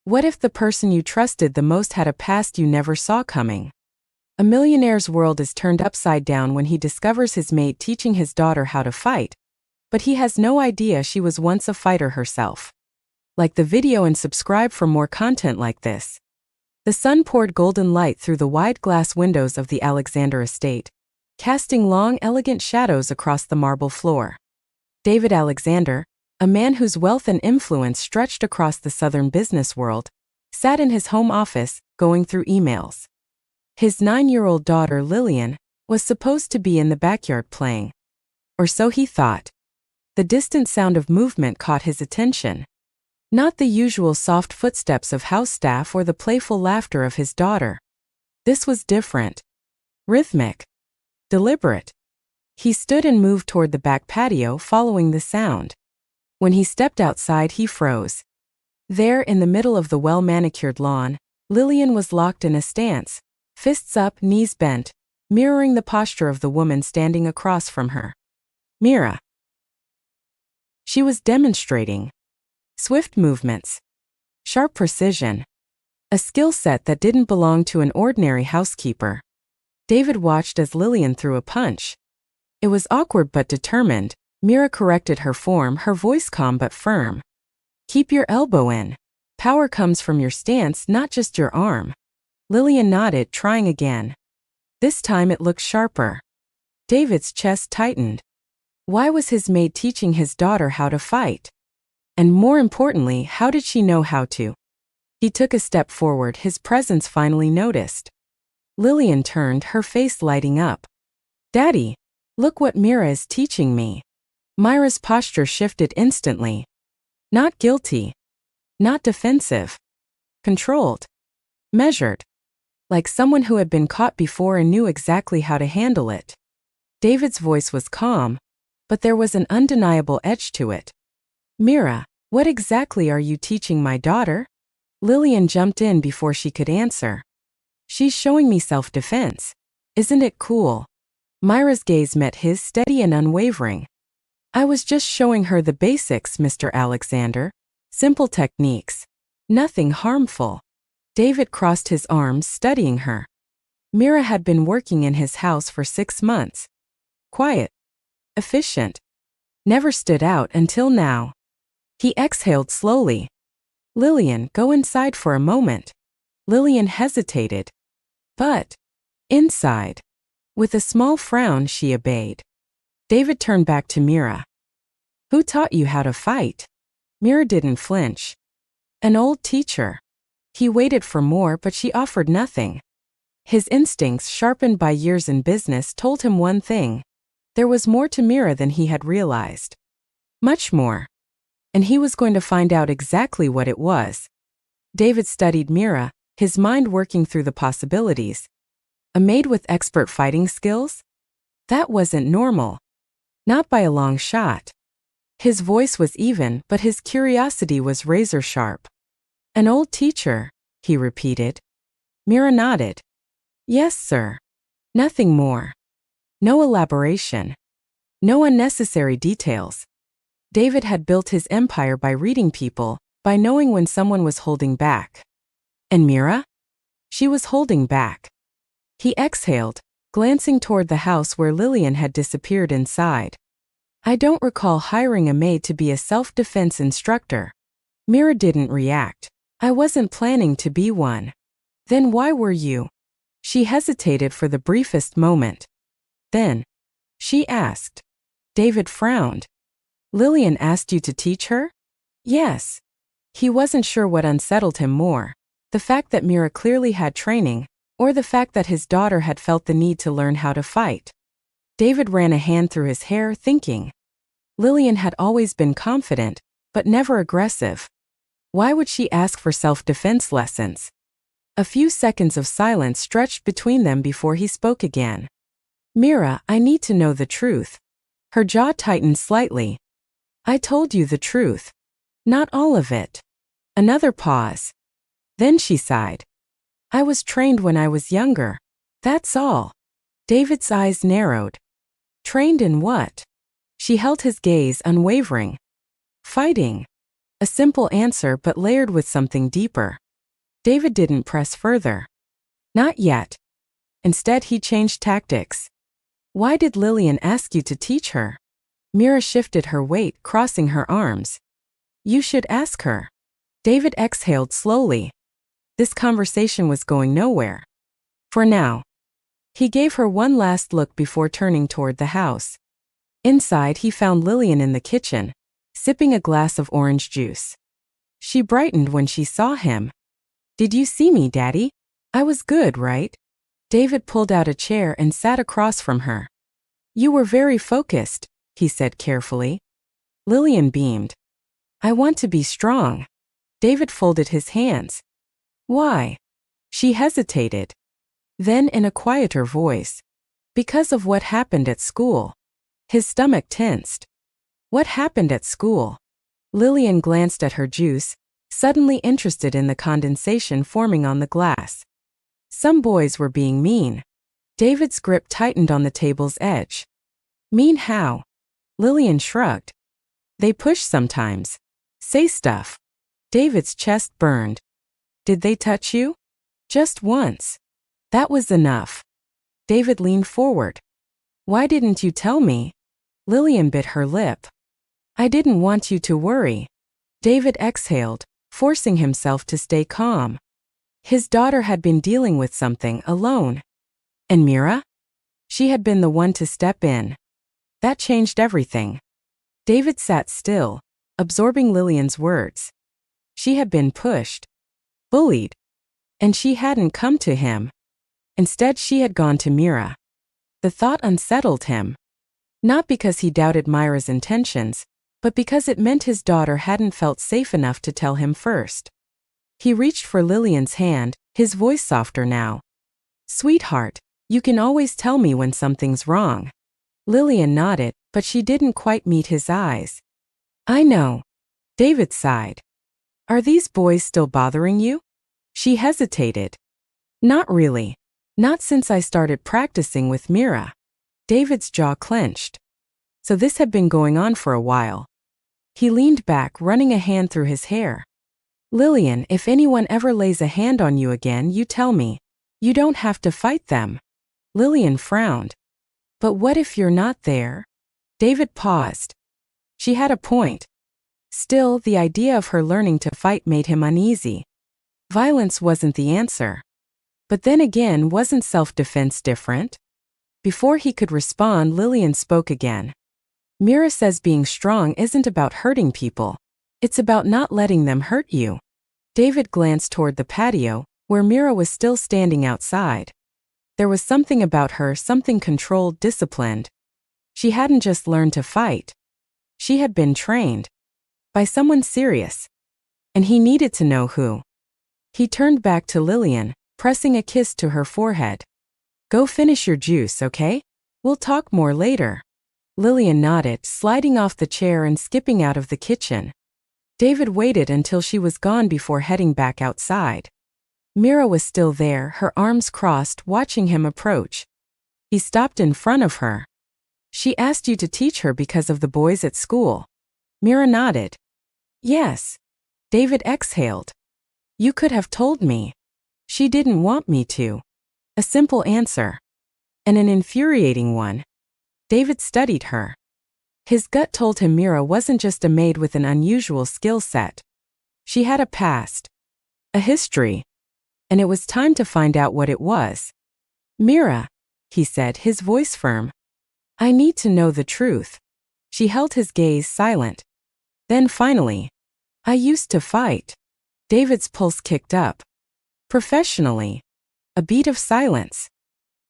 What if the person you trusted the most had a past you never saw coming? A millionaire's world is turned upside down when he discovers his mate teaching his daughter how to fight, but he has no idea she was once a fighter herself. Like the video and subscribe for more content like this. The sun poured golden light through the wide glass windows of the Alexander estate, casting long, elegant shadows across the marble floor. David Alexander, a man whose wealth and influence stretched across the southern business world, sat in his home office, going through emails. His 9-year-old daughter Lillian was supposed to be in the backyard playing. Or so he thought. The distant sound of movement caught his attention. Not the usual soft footsteps of house staff or the playful laughter of his daughter. This was different. Rhythmic. Deliberate. He stood and moved toward the back patio, following the sound. When he stepped outside, he froze. There, in the middle of the well-manicured lawn, Lillian was locked in a stance, fists up, knees bent, mirroring the posture of the woman standing across from her. Mira. She was demonstrating swift movements, sharp precision, a skill set that didn't belong to an ordinary housekeeper. David watched as Lillian threw a punch. It was awkward but determined. Mira corrected her form, her voice calm but firm. Keep your elbow in. Power comes from your stance, not just your arm. Lillian nodded, trying again. This time it looked sharper. David's chest tightened. Why was his maid teaching his daughter how to fight? And more importantly, how did she know how to? He took a step forward, his presence finally noticed. Lillian turned, her face lighting up. Daddy, look what Mira is teaching me. Myra's posture shifted instantly. Not guilty. Not defensive. Controlled. Measured. Like someone who had been caught before and knew exactly how to handle it. David's voice was calm, but there was an undeniable edge to it. Mira, what exactly are you teaching my daughter? Lillian jumped in before she could answer. She's showing me self-defense. Isn't it cool? Myra's gaze met his, steady and unwavering. I was just showing her the basics, Mr. Alexander. Simple techniques. Nothing harmful. David crossed his arms, studying her. Mira had been working in his house for 6 months. Quiet. Efficient. Never stood out until now. He exhaled slowly. Lillian, go inside for a moment. Lillian hesitated. But, inside. With a small frown, she obeyed. David turned back to Mira. Who taught you how to fight? Mira didn't flinch. An old teacher. He waited for more, but she offered nothing. His instincts, sharpened by years in business, told him one thing. There was more to Mira than he had realized. Much more. And he was going to find out exactly what it was. David studied Mira, his mind working through the possibilities. A maid with expert fighting skills? That wasn't normal. Not by a long shot. His voice was even, but his curiosity was razor sharp. An old teacher, he repeated. Mira nodded. Yes, sir. Nothing more. No elaboration. No unnecessary details. David had built his empire by reading people, by knowing when someone was holding back. And Mira? She was holding back. He exhaled, glancing toward the house where Lillian had disappeared inside. I don't recall hiring a maid to be a self-defense instructor. Mira didn't react. I wasn't planning to be one. Then why were you? She hesitated for the briefest moment. Then, she asked. David frowned. Lillian asked you to teach her? Yes. He wasn't sure what unsettled him more, the fact that Mira clearly had training, or the fact that his daughter had felt the need to learn how to fight. David ran a hand through his hair, thinking. Lillian had always been confident, but never aggressive. Why would she ask for self-defense lessons? A few seconds of silence stretched between them before he spoke again. Mira, I need to know the truth. Her jaw tightened slightly. I told you the truth. Not all of it. Another pause. Then she sighed. I was trained when I was younger. That's all. David's eyes narrowed. Trained in what? She held his gaze, unwavering. Fighting. A simple answer but layered with something deeper. David didn't press further. Not yet. Instead, he changed tactics. Why did Lillian ask you to teach her? Mira shifted her weight, crossing her arms. You should ask her. David exhaled slowly. This conversation was going nowhere. For now. He gave her one last look before turning toward the house. Inside, he found Lillian in the kitchen, sipping a glass of orange juice. She brightened when she saw him. Did you see me, Daddy? I was good, right? David pulled out a chair and sat across from her. You were very focused, he said carefully. Lillian beamed. I want to be strong. David folded his hands. Why? She hesitated. Then in a quieter voice. Because of what happened at school. His stomach tensed. What happened at school? Lillian glanced at her juice, suddenly interested in the condensation forming on the glass. Some boys were being mean. David's grip tightened on the table's edge. Mean how? Lillian shrugged. They push sometimes. Say stuff. David's chest burned. Did they touch you? Just once. That was enough. David leaned forward. Why didn't you tell me? Lillian bit her lip. I didn't want you to worry. David exhaled, forcing himself to stay calm. His daughter had been dealing with something alone. And Mira? She had been the one to step in. That changed everything. David sat still, absorbing Lillian's words. She had been pushed, bullied, and she hadn't come to him. Instead, she had gone to Mira. The thought unsettled him. Not because he doubted Myra's intentions, but because it meant his daughter hadn't felt safe enough to tell him first. He reached for Lillian's hand, his voice softer now. Sweetheart, you can always tell me when something's wrong. Lillian nodded, but she didn't quite meet his eyes. I know. David sighed. Are these boys still bothering you? She hesitated. Not really. Not since I started practicing with Mira. David's jaw clenched. So this had been going on for a while. He leaned back, running a hand through his hair. Lillian, if anyone ever lays a hand on you again, you tell me. You don't have to fight them. Lillian frowned. But what if you're not there? David paused. She had a point. Still, the idea of her learning to fight made him uneasy. Violence wasn't the answer. But then again, wasn't self-defense different? Before he could respond, Lillian spoke again. Mira says being strong isn't about hurting people. It's about not letting them hurt you. David glanced toward the patio, where Mira was still standing outside. There was something about her, something controlled, disciplined. She hadn't just learned to fight. She had been trained. By someone serious. And he needed to know who. He turned back to Lillian, pressing a kiss to her forehead. Go finish your juice, okay? We'll talk more later. Lillian nodded, sliding off the chair and skipping out of the kitchen. David waited until she was gone before heading back outside. Mira was still there, her arms crossed, watching him approach. He stopped in front of her. She asked you to teach her because of the boys at school. Mira nodded. Yes. David exhaled. You could have told me. She didn't want me to. A simple answer. And an infuriating one. David studied her. His gut told him Mira wasn't just a maid with an unusual skill set. She had a past. A history. And it was time to find out what it was. Mira, he said, his voice firm. I need to know the truth. She held his gaze silent. Then finally, I used to fight. David's pulse kicked up. Professionally. A beat of silence.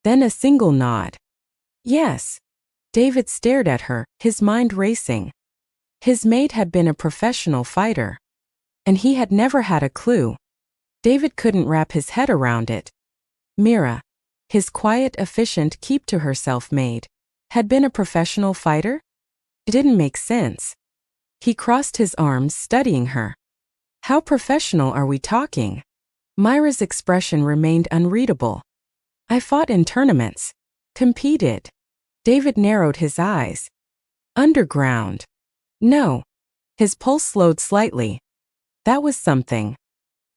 Then a single nod. Yes. David stared at her, his mind racing. His maid had been a professional fighter. And he had never had a clue. David couldn't wrap his head around it. Mira, his quiet, efficient, keep-to-herself maid, had been a professional fighter? It didn't make sense. He crossed his arms, studying her. How professional are we talking? Myra's expression remained unreadable. I fought in tournaments. Competed. David narrowed his eyes. Underground. No. His pulse slowed slightly. That was something.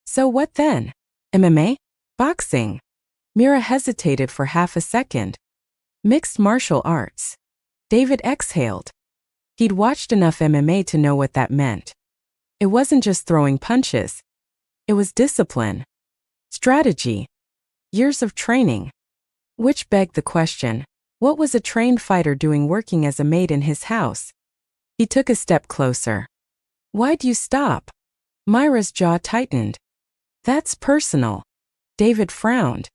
So what then? MMA? Boxing? Mira hesitated for half a second. Mixed martial arts. David exhaled. He'd watched enough MMA to know what that meant. It wasn't just throwing punches. It was discipline. Strategy. Years of training. Which begged the question, what was a trained fighter doing working as a maid in his house? He took a step closer. Why'd you stop? Myra's jaw tightened. That's personal. David frowned.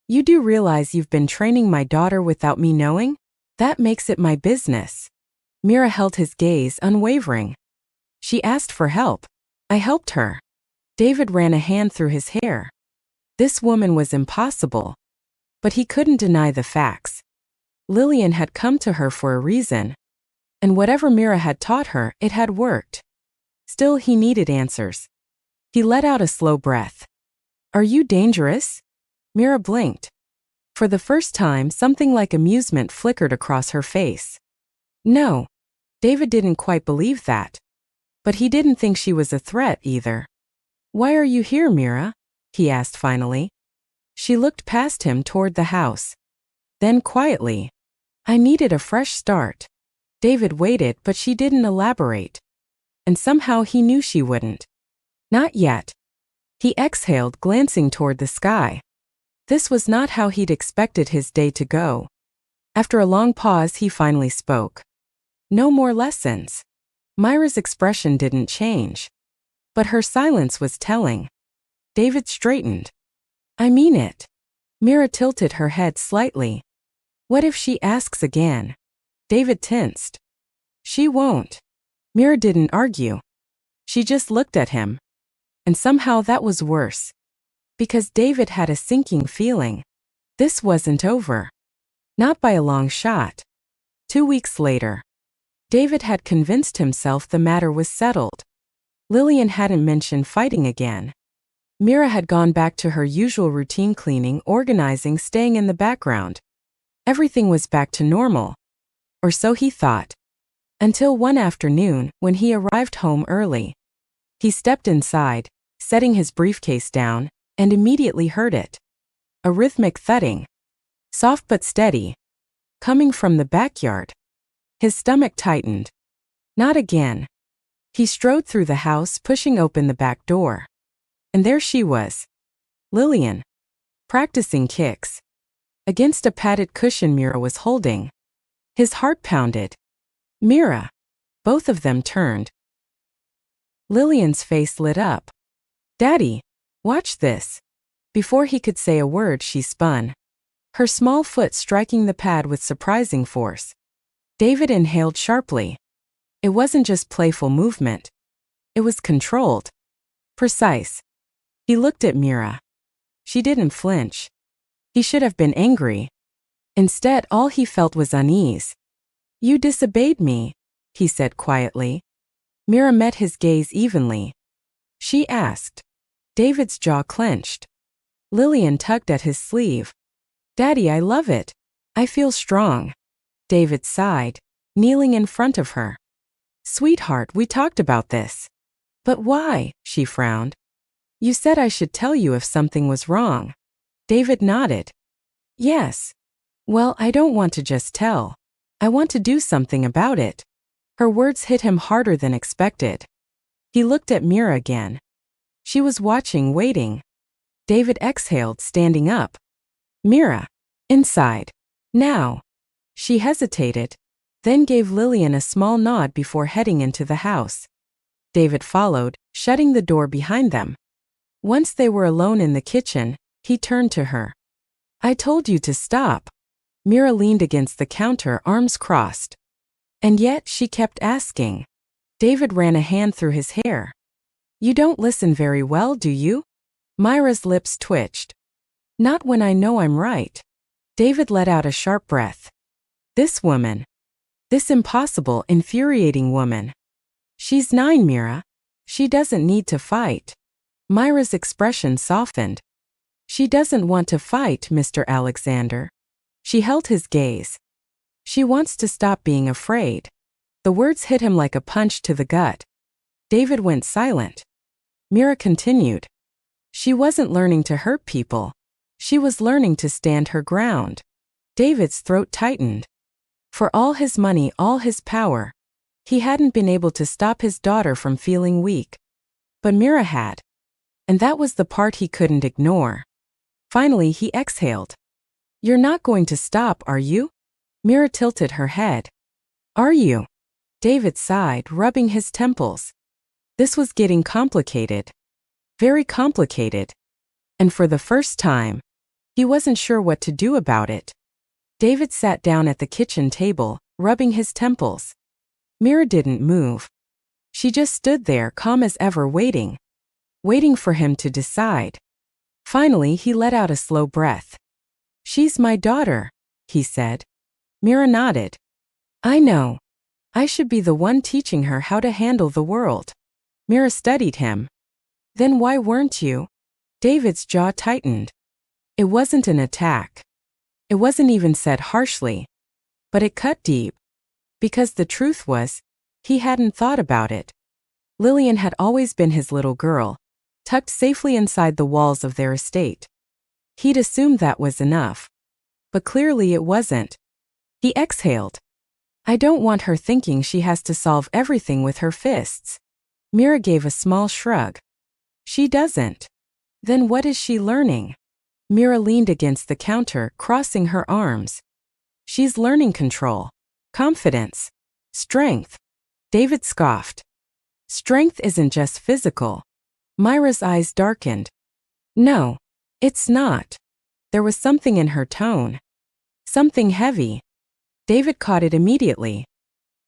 You do realize you've been training my daughter without me knowing? That makes it my business. Mira held his gaze unwavering. She asked for help. I helped her. David ran a hand through his hair. This woman was impossible. But he couldn't deny the facts. Lillian had come to her for a reason. And whatever Mira had taught her, it had worked. Still, he needed answers. He let out a slow breath. Are you dangerous? Mira blinked. For the first time, something like amusement flickered across her face. No. David didn't quite believe that. But he didn't think she was a threat either. Why are you here, Mira? He asked finally. She looked past him toward the house. Then quietly. I needed a fresh start. David waited, but she didn't elaborate. And somehow he knew she wouldn't. Not yet. He exhaled, glancing toward the sky. This was not how he'd expected his day to go. After a long pause, he finally spoke. No more lessons. Myra's expression didn't change. But her silence was telling. David straightened. I mean it. Mira tilted her head slightly. What if she asks again? David tensed. She won't. Mira didn't argue. She just looked at him. And somehow that was worse. Because David had a sinking feeling. This wasn't over. Not by a long shot. 2 weeks later. David had convinced himself the matter was settled. Lillian hadn't mentioned fighting again. Mira had gone back to her usual routine, cleaning, organizing, staying in the background. Everything was back to normal. Or so he thought. Until one afternoon, when he arrived home early. He stepped inside, setting his briefcase down, and immediately heard it. A rhythmic thudding. Soft but steady. Coming from the backyard. His stomach tightened. Not again. He strode through the house, pushing open the back door. And there she was. Lillian. Practicing kicks. Against a padded cushion Mira was holding. His heart pounded. Mira. Both of them turned. Lillian's face lit up. Daddy, watch this. Before he could say a word, she spun. Her small foot striking the pad with surprising force. David inhaled sharply. It wasn't just playful movement. It was controlled. Precise. He looked at Mira. She didn't flinch. He should have been angry. Instead, all he felt was unease. You disobeyed me, he said quietly. Mira met his gaze evenly. She asked. David's jaw clenched. Lillian tugged at his sleeve. Daddy, I love it. I feel strong. David sighed, kneeling in front of her. Sweetheart, we talked about this. But why? She frowned. You said I should tell you if something was wrong. David nodded. Yes. Well, I don't want to just tell. I want to do something about it. Her words hit him harder than expected. He looked at Mira again. She was watching, waiting. David exhaled, standing up. Mira. Inside. Now. She hesitated, then gave Lillian a small nod before heading into the house. David followed, shutting the door behind them. Once they were alone in the kitchen, he turned to her. I told you to stop. Mira leaned against the counter, arms crossed. And yet she kept asking. David ran a hand through his hair. You don't listen very well, do you? Myra's lips twitched. Not when I know I'm right. David let out a sharp breath. This woman. This impossible, infuriating woman. She's 9, Mira. She doesn't need to fight. Myra's expression softened. She doesn't want to fight, Mr. Alexander. She held his gaze. She wants to stop being afraid. The words hit him like a punch to the gut. David went silent. Mira continued. She wasn't learning to hurt people. She was learning to stand her ground. David's throat tightened. For all his money, all his power, he hadn't been able to stop his daughter from feeling weak. But Mira had. And that was the part he couldn't ignore. Finally, he exhaled. You're not going to stop, are you? Mira tilted her head. Are you? David sighed, rubbing his temples. This was getting complicated. Very complicated. And for the first time, he wasn't sure what to do about it. David sat down at the kitchen table, rubbing his temples. Mira didn't move. She just stood there, calm as ever, waiting for him to decide. Finally, he let out a slow breath. She's my daughter, he said. Mira nodded. I know. I should be the one teaching her how to handle the world. Mira studied him. Then why weren't you? David's jaw tightened. It wasn't an attack. It wasn't even said harshly. But it cut deep. Because the truth was, he hadn't thought about it. Lillian had always been his little girl, tucked safely inside the walls of their estate. He'd assumed that was enough. But clearly it wasn't. He exhaled. I don't want her thinking she has to solve everything with her fists. Mira gave a small shrug. She doesn't. Then what is she learning? Mira leaned against the counter, crossing her arms. She's learning control, confidence, strength. David scoffed. Strength isn't just physical. Myra's eyes darkened. No, it's not. There was something in her tone. Something heavy. David caught it immediately.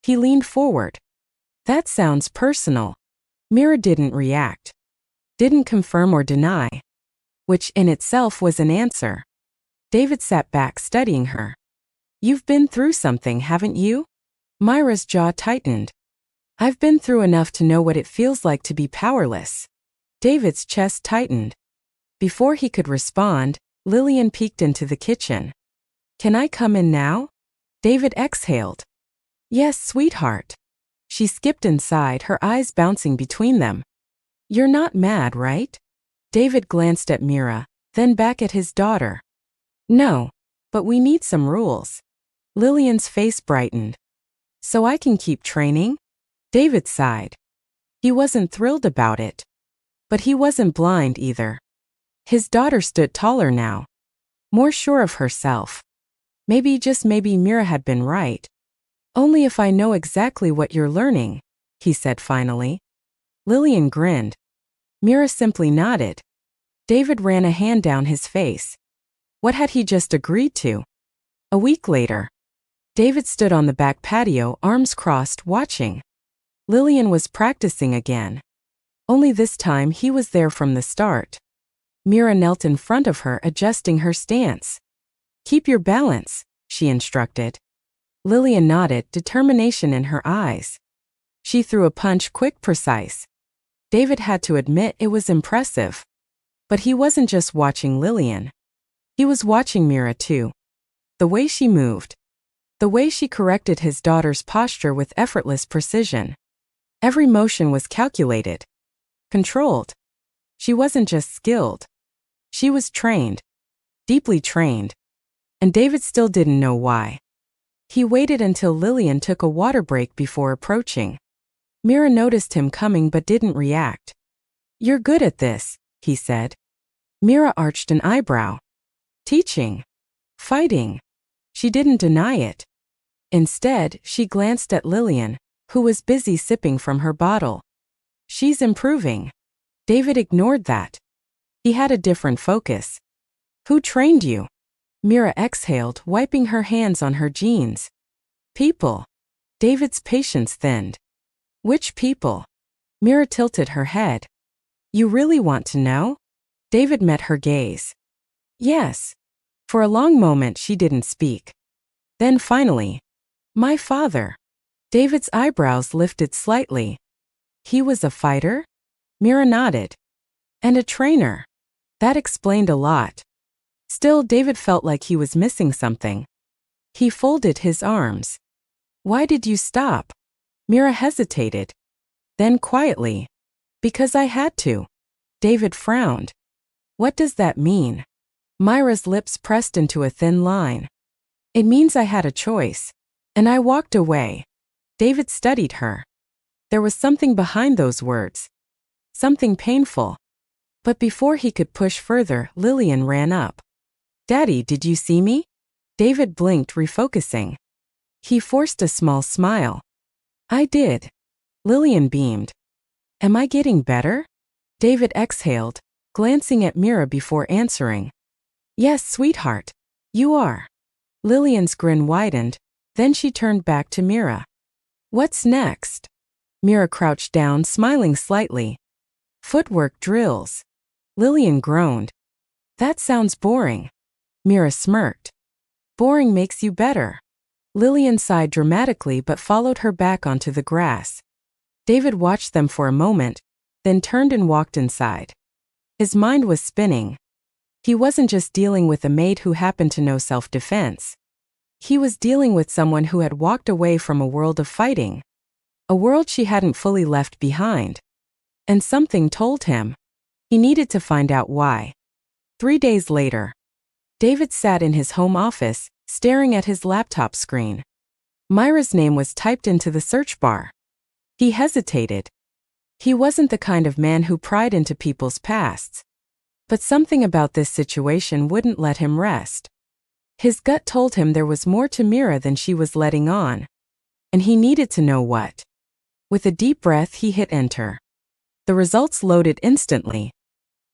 He leaned forward. That sounds personal. Mira didn't react. Didn't confirm or deny. Which in itself was an answer. David sat back, studying her. You've been through something, haven't you? Myra's jaw tightened. I've been through enough to know what it feels like to be powerless. David's chest tightened. Before he could respond, Lillian peeked into the kitchen. Can I come in now? David exhaled. Yes, sweetheart. She skipped inside, her eyes bouncing between them. You're not mad, right? David glanced at Mira, then back at his daughter. No, but we need some rules. Lillian's face brightened. So I can keep training? David sighed. He wasn't thrilled about it. But he wasn't blind either. His daughter stood taller now. More sure of herself. Maybe, just maybe, Mira had been right. Only if I know exactly what you're learning, he said finally. Lillian grinned. Mira simply nodded. David ran a hand down his face. What had he just agreed to? A week later. David stood on the back patio, arms crossed, watching. Lillian was practicing again. Only this time he was there from the start. Mira knelt in front of her, adjusting her stance. Keep your balance, she instructed. Lillian nodded, determination in her eyes. She threw a punch, quick, precise. David had to admit it was impressive. But he wasn't just watching Lillian. He was watching Mira too. The way she moved. The way she corrected his daughter's posture with effortless precision. Every motion was calculated. Controlled. She wasn't just skilled. She was trained. Deeply trained. And David still didn't know why. He waited until Lillian took a water break before approaching. Mira noticed him coming but didn't react. You're good at this, he said. Mira arched an eyebrow. Teaching. Fighting. She didn't deny it. Instead, she glanced at Lillian, who was busy sipping from her bottle. She's improving. David ignored that. He had a different focus. Who trained you? Mira exhaled, wiping her hands on her jeans. People. David's patience thinned. Which people? Mira tilted her head. You really want to know? David met her gaze. Yes. For a long moment she didn't speak. Then finally, my father. David's eyebrows lifted slightly. He was a fighter? Mira nodded. And a trainer. That explained a lot. Still, David felt like he was missing something. He folded his arms. Why did you stop? Mira hesitated. Then quietly, because I had to. David frowned. What does that mean? Myra's lips pressed into a thin line. It means I had a choice. And I walked away. David studied her. There was something behind those words. Something painful. But before he could push further, Lillian ran up. Daddy, did you see me? David blinked, refocusing. He forced a small smile. I did. Lillian beamed. Am I getting better? David exhaled, glancing at Mira before answering. Yes, sweetheart. You are. Lillian's grin widened, then she turned back to Mira. What's next? Mira crouched down, smiling slightly. Footwork drills. Lillian groaned. That sounds boring. Mira smirked. Boring makes you better. Lillian sighed dramatically but followed her back onto the grass. David watched them for a moment, then turned and walked inside. His mind was spinning. He wasn't just dealing with a maid who happened to know self-defense. He was dealing with someone who had walked away from a world of fighting. A world she hadn't fully left behind. And something told him. He needed to find out why. 3 days later, David sat in his home office, staring at his laptop screen. Myra's name was typed into the search bar. He hesitated. He wasn't the kind of man who pried into people's pasts. But something about this situation wouldn't let him rest. His gut told him there was more to Mira than she was letting on. And he needed to know what. With a deep breath, he hit enter. The results loaded instantly.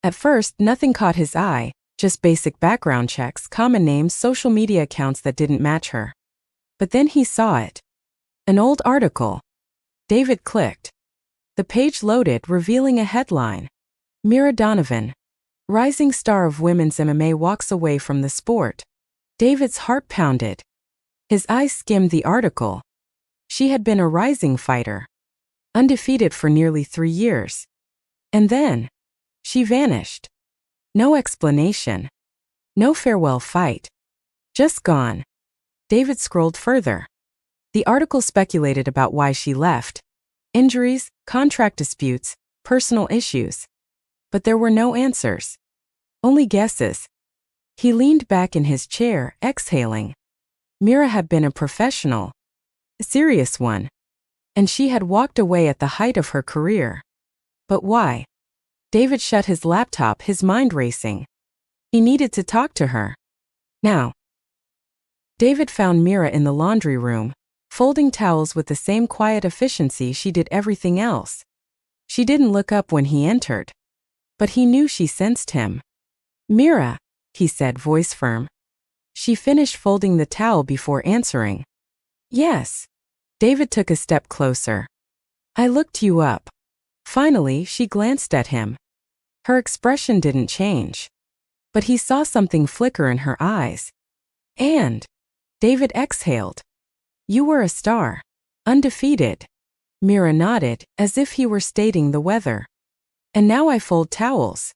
At first, nothing caught his eye, just basic background checks, common names, social media accounts that didn't match her. But then he saw it. An old article. David clicked. The page loaded, revealing a headline. Mira Donovan, rising star of women's MMA, walks away from the sport. David's heart pounded. His eyes skimmed the article. She had been a rising fighter. Undefeated for nearly 3 years. And then, she vanished. No explanation. No farewell fight. Just gone. David scrolled further. The article speculated about why she left. Injuries, contract disputes, personal issues. But there were no answers. Only guesses. He leaned back in his chair, exhaling. Mira had been a professional. A serious one. And she had walked away at the height of her career. But why? David shut his laptop, his mind racing. He needed to talk to her. Now. David found Mira in the laundry room, folding towels with the same quiet efficiency she did everything else. She didn't look up when he entered. But he knew she sensed him. Mira, he said, voice firm. She finished folding the towel before answering. Yes. David took a step closer. I looked you up. Finally, she glanced at him. Her expression didn't change. But he saw something flicker in her eyes. And David exhaled. You were a star. Undefeated. Mira nodded, as if he were stating the weather. And now I fold towels.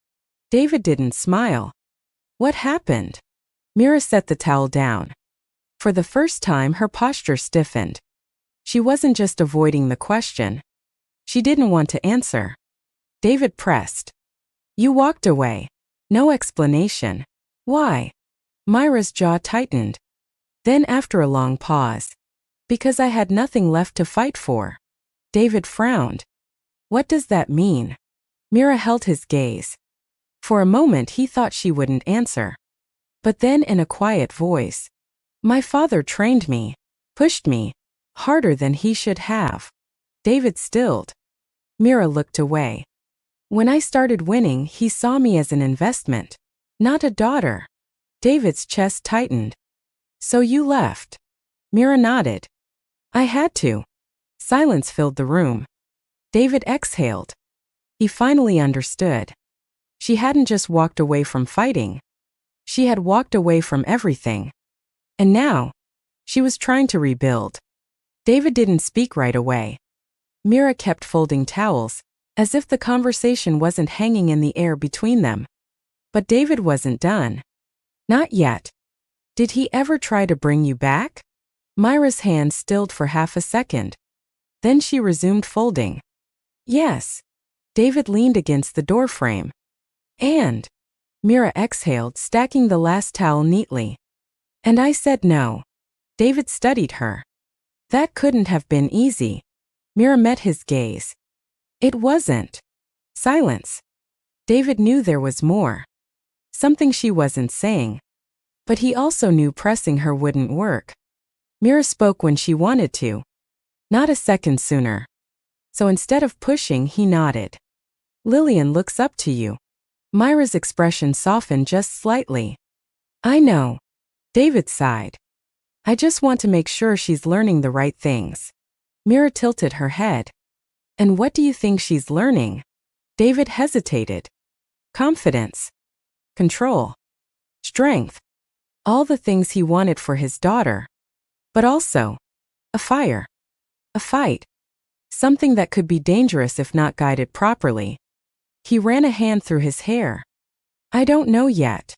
David didn't smile. What happened? Mira set the towel down. For the first time, her posture stiffened. She wasn't just avoiding the question. She didn't want to answer. David pressed. You walked away. No explanation. Why? Myra's jaw tightened. Then after a long pause. Because I had nothing left to fight for. David frowned. What does that mean? Mira held his gaze. For a moment he thought she wouldn't answer. But then in a quiet voice. My father trained me. Pushed me. Harder than he should have. David stilled. Mira looked away. When I started winning, he saw me as an investment. Not a daughter. David's chest tightened. So you left. Mira nodded. I had to. Silence filled the room. David exhaled. He finally understood. She hadn't just walked away from fighting. She had walked away from everything. And now, she was trying to rebuild. David didn't speak right away. Mira kept folding towels, as if the conversation wasn't hanging in the air between them. But David wasn't done. Not yet. Did he ever try to bring you back? Myra's hand stilled for half a second. Then she resumed folding. Yes. David leaned against the doorframe. And Mira exhaled, stacking the last towel neatly. And I said no. David studied her. That couldn't have been easy. Mira met his gaze. It wasn't. Silence. David knew there was more. Something she wasn't saying. But he also knew pressing her wouldn't work. Mira spoke when she wanted to. Not a second sooner. So instead of pushing, he nodded. Lillian looks up to you. Myra's expression softened just slightly. I know. David sighed. I just want to make sure she's learning the right things. Mira tilted her head. And what do you think she's learning? David hesitated. Confidence. Control. Strength. All the things he wanted for his daughter. But also, a fire. A fight. Something that could be dangerous if not guided properly. He ran a hand through his hair. I don't know yet.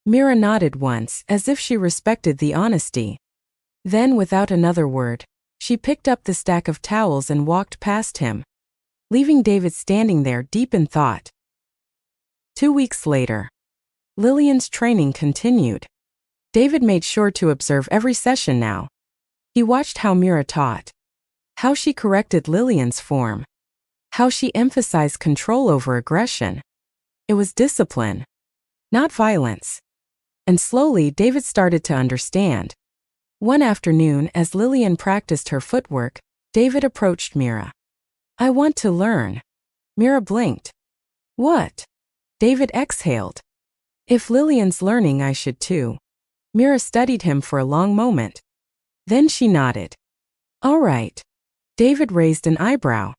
Mira nodded once, as if she respected the honesty. Then, without another word, she picked up the stack of towels and walked past him, leaving David standing there deep in thought. 2 weeks later, Lillian's training continued. David made sure to observe every session now. He watched how Mira taught, how she corrected Lillian's form, how she emphasized control over aggression. It was discipline, not violence. And slowly David started to understand. One afternoon, as Lillian practiced her footwork, David approached Mira. I want to learn. Mira blinked. What? David exhaled. If Lillian's learning, I should too. Mira studied him for a long moment. Then she nodded. All right. David raised an eyebrow.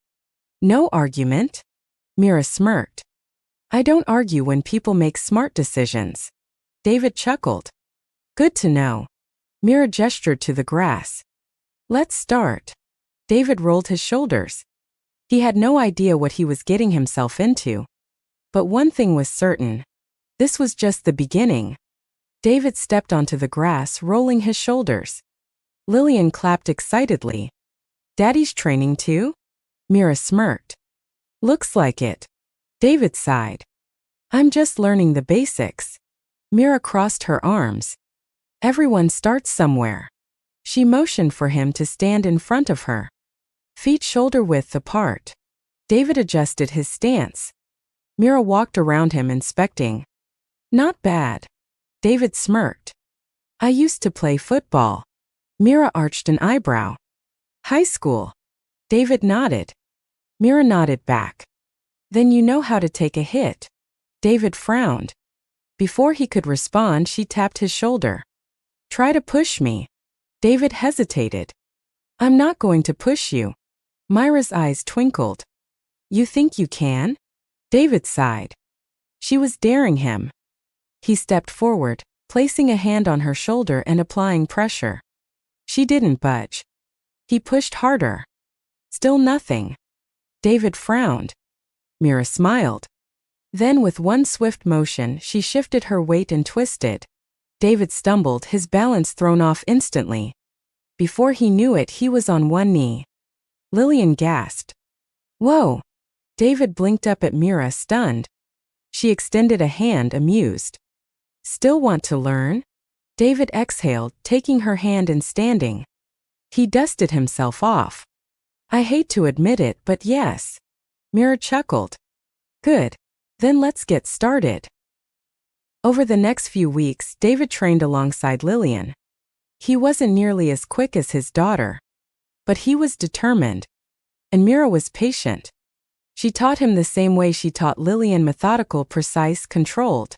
No argument? Mira smirked. I don't argue when people make smart decisions. David chuckled. Good to know. Mira gestured to the grass. Let's start. David rolled his shoulders. He had no idea what he was getting himself into. But one thing was certain. This was just the beginning. David stepped onto the grass, rolling his shoulders. Lillian clapped excitedly. Daddy's training too? Mira smirked. Looks like it. David sighed. I'm just learning the basics. Mira crossed her arms. Everyone starts somewhere. She motioned for him to stand in front of her. Feet shoulder-width apart. David adjusted his stance. Mira walked around him, inspecting. Not bad. David smirked. I used to play football. Mira arched an eyebrow. High school. David nodded. Mira nodded back. Then you know how to take a hit. David frowned. Before he could respond, she tapped his shoulder. Try to push me. David hesitated. I'm not going to push you. Myra's eyes twinkled. You think you can? David sighed. She was daring him. He stepped forward, placing a hand on her shoulder and applying pressure. She didn't budge. He pushed harder. Still nothing. David frowned. Mira smiled. Then with one swift motion, she shifted her weight and twisted. David stumbled, his balance thrown off instantly. Before he knew it, he was on one knee. Lillian gasped. Whoa! David blinked up at Mira, stunned. She extended a hand, amused. Still want to learn? David exhaled, taking her hand and standing. He dusted himself off. I hate to admit it, but yes. Mira chuckled. Good. Then let's get started. Over the next few weeks, David trained alongside Lillian. He wasn't nearly as quick as his daughter. But he was determined. And Mira was patient. She taught him the same way she taught Lillian, methodical, precise, controlled.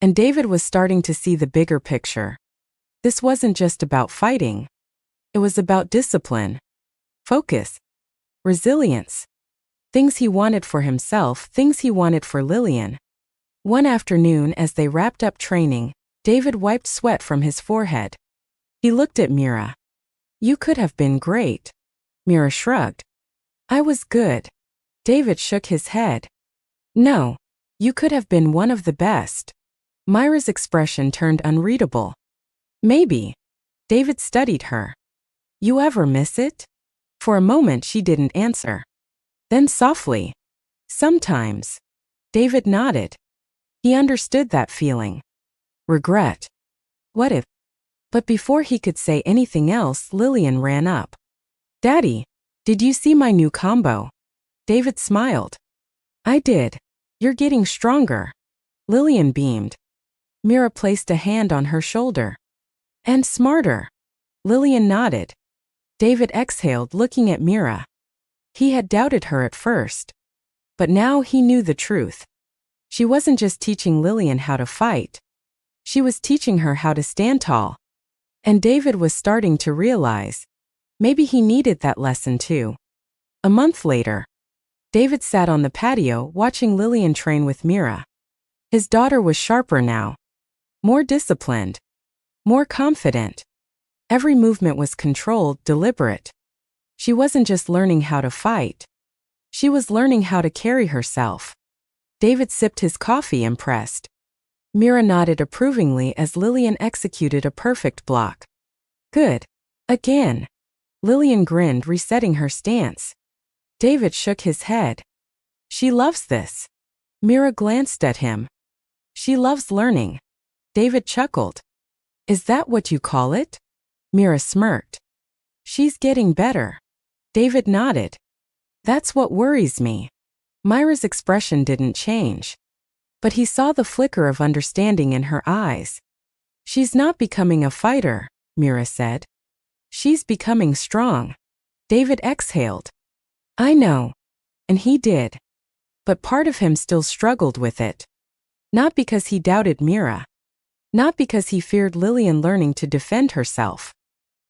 And David was starting to see the bigger picture. This wasn't just about fighting. It was about discipline, focus, resilience. Things he wanted for himself, things he wanted for Lillian. One afternoon, as they wrapped up training, David wiped sweat from his forehead. He looked at Mira. You could have been great. Mira shrugged. I was good. David shook his head. No, you could have been one of the best. Myra's expression turned unreadable. Maybe. David studied her. You ever miss it? For a moment she didn't answer. Then softly, sometimes. David nodded. He understood that feeling. Regret. What if? But before he could say anything else, Lillian ran up. Daddy, did you see my new combo? David smiled. I did. You're getting stronger. Lillian beamed. Mira placed a hand on her shoulder. And smarter. Lillian nodded. David exhaled, looking at Mira. He had doubted her at first. But now he knew the truth. She wasn't just teaching Lillian how to fight. She was teaching her how to stand tall. And David was starting to realize, maybe he needed that lesson too. A month later, David sat on the patio watching Lillian train with Mira. His daughter was sharper now. More disciplined. More confident. Every movement was controlled, deliberate. She wasn't just learning how to fight. She was learning how to carry herself. David sipped his coffee, impressed. Mira nodded approvingly as Lillian executed a perfect block. Good. Again. Lillian grinned, resetting her stance. David shook his head. She loves this. Mira glanced at him. She loves learning. David chuckled. Is that what you call it? Mira smirked. She's getting better. David nodded. That's what worries me. Myra's expression didn't change. But he saw the flicker of understanding in her eyes. She's not becoming a fighter, Mira said. She's becoming strong. David exhaled. I know. And he did. But part of him still struggled with it. Not because he doubted Mira. Not because he feared Lillian learning to defend herself.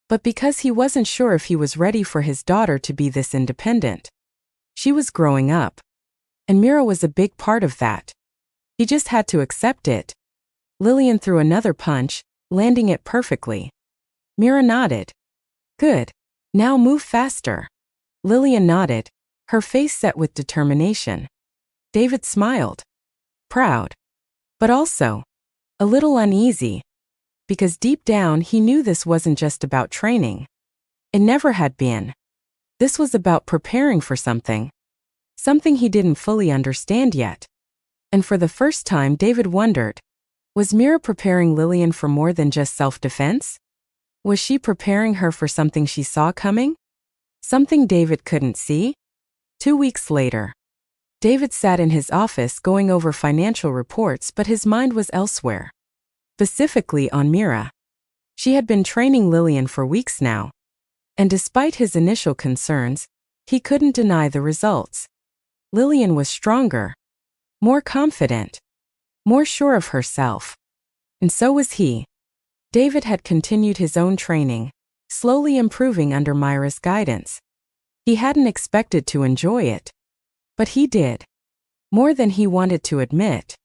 But because he wasn't sure if he was ready for his daughter to be this independent. She was growing up. And Mira was a big part of that. He just had to accept it. Lillian threw another punch, landing it perfectly. Mira nodded. Good. Now move faster. Lillian nodded, her face set with determination. David smiled. Proud. But also a little uneasy. Because deep down he knew this wasn't just about training. It never had been. This was about preparing for something. Something he didn't fully understand yet. And for the first time David wondered, was Mira preparing Lillian for more than just self-defense? Was she preparing her for something she saw coming? Something David couldn't see? 2 weeks later, David sat in his office going over financial reports, but his mind was elsewhere. Specifically on Mira. She had been training Lillian for weeks now. And despite his initial concerns, he couldn't deny the results. Lillian was stronger. More confident. More sure of herself. And so was he. David had continued his own training, slowly improving under Myra's guidance. He hadn't expected to enjoy it. But he did. More than he wanted to admit.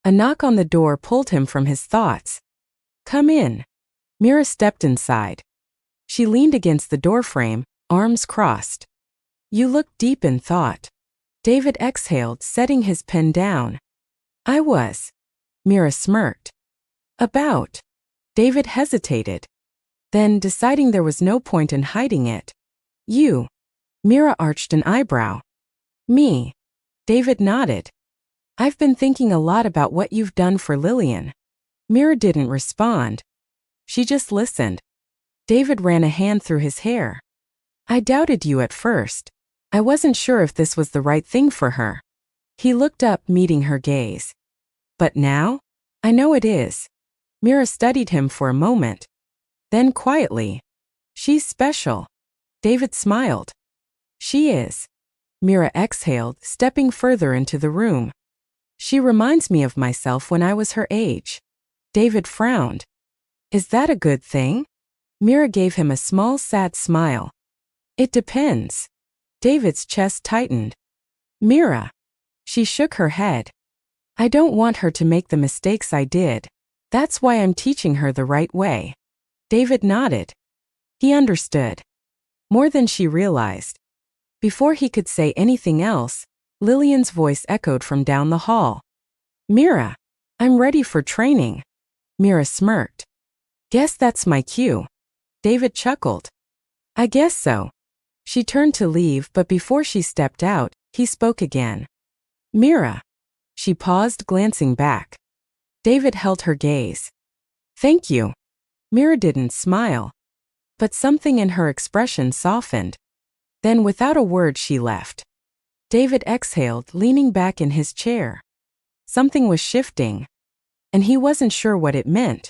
A knock on the door pulled him from his thoughts. Come in. Mira stepped inside. She leaned against the doorframe, arms crossed. You look deep in thought. David exhaled, setting his pen down. I was. Mira smirked. About. David hesitated. Then, deciding there was no point in hiding it. You. Mira arched an eyebrow. Me. David nodded. I've been thinking a lot about what you've done for Lillian. Mira didn't respond. She just listened. David ran a hand through his hair. I doubted you at first. I wasn't sure if this was the right thing for her. He looked up, meeting her gaze. But now? I know it is. Mira studied him for a moment. Then quietly. She's special. David smiled. She is. Mira exhaled, stepping further into the room. She reminds me of myself when I was her age. David frowned. Is that a good thing? Mira gave him a small, sad smile. It depends. David's chest tightened. Mira. She shook her head. I don't want her to make the mistakes I did. That's why I'm teaching her the right way. David nodded. He understood. More than she realized. Before he could say anything else, Lillian's voice echoed from down the hall. Mira, I'm ready for training. Mira smirked. Guess that's my cue. David chuckled. I guess so. She turned to leave, but before she stepped out, He spoke again. Mira. She paused, glancing back. David held her gaze. Thank you. Mira didn't smile, but something in her expression softened. Then without a word she left. David exhaled, leaning back in his chair. Something was shifting, and he wasn't sure what it meant.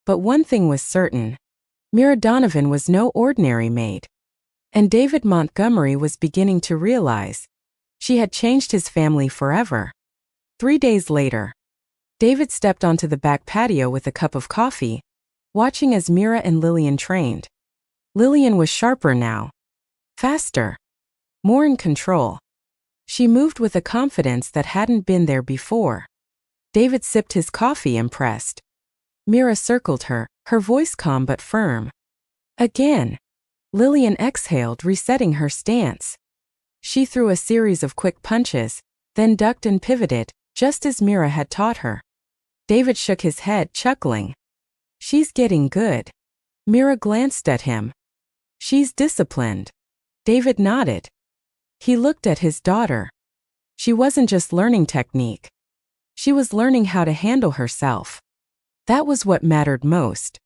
But one thing was certain. Mira Donovan was no ordinary maid. And David Montgomery was beginning to realize she had changed his family forever. 3 days later, David stepped onto the back patio with a cup of coffee, watching as Mira and Lillian trained. Lillian was sharper now. Faster. More in control. She moved with a confidence that hadn't been there before. David sipped his coffee, impressed. Mira circled her, her voice calm but firm. Again. Lillian exhaled, resetting her stance. She threw a series of quick punches, then ducked and pivoted, just as Mira had taught her. David shook his head, chuckling. She's getting good. Mira glanced at him. She's disciplined. David nodded. He looked at his daughter. She wasn't just learning technique. She was learning how to handle herself. That was what mattered most.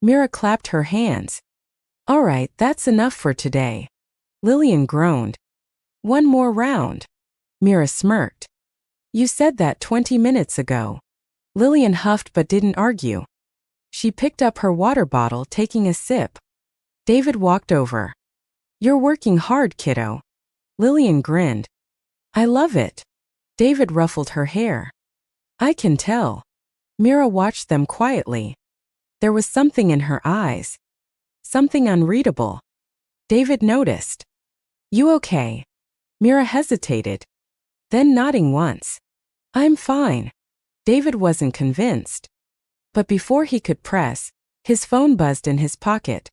Mira clapped her hands. All right, that's enough for today. Lillian groaned. One more round. Mira smirked. You said that 20 minutes ago. Lillian huffed but didn't argue. She picked up her water bottle, taking a sip. David walked over. You're working hard, kiddo. Lillian grinned. I love it. David ruffled her hair. I can tell. Mira watched them quietly. There was something in her eyes. Something unreadable. David noticed. You okay? Mira hesitated. Then nodding once. I'm fine. David wasn't convinced. But before he could press, his phone buzzed in his pocket.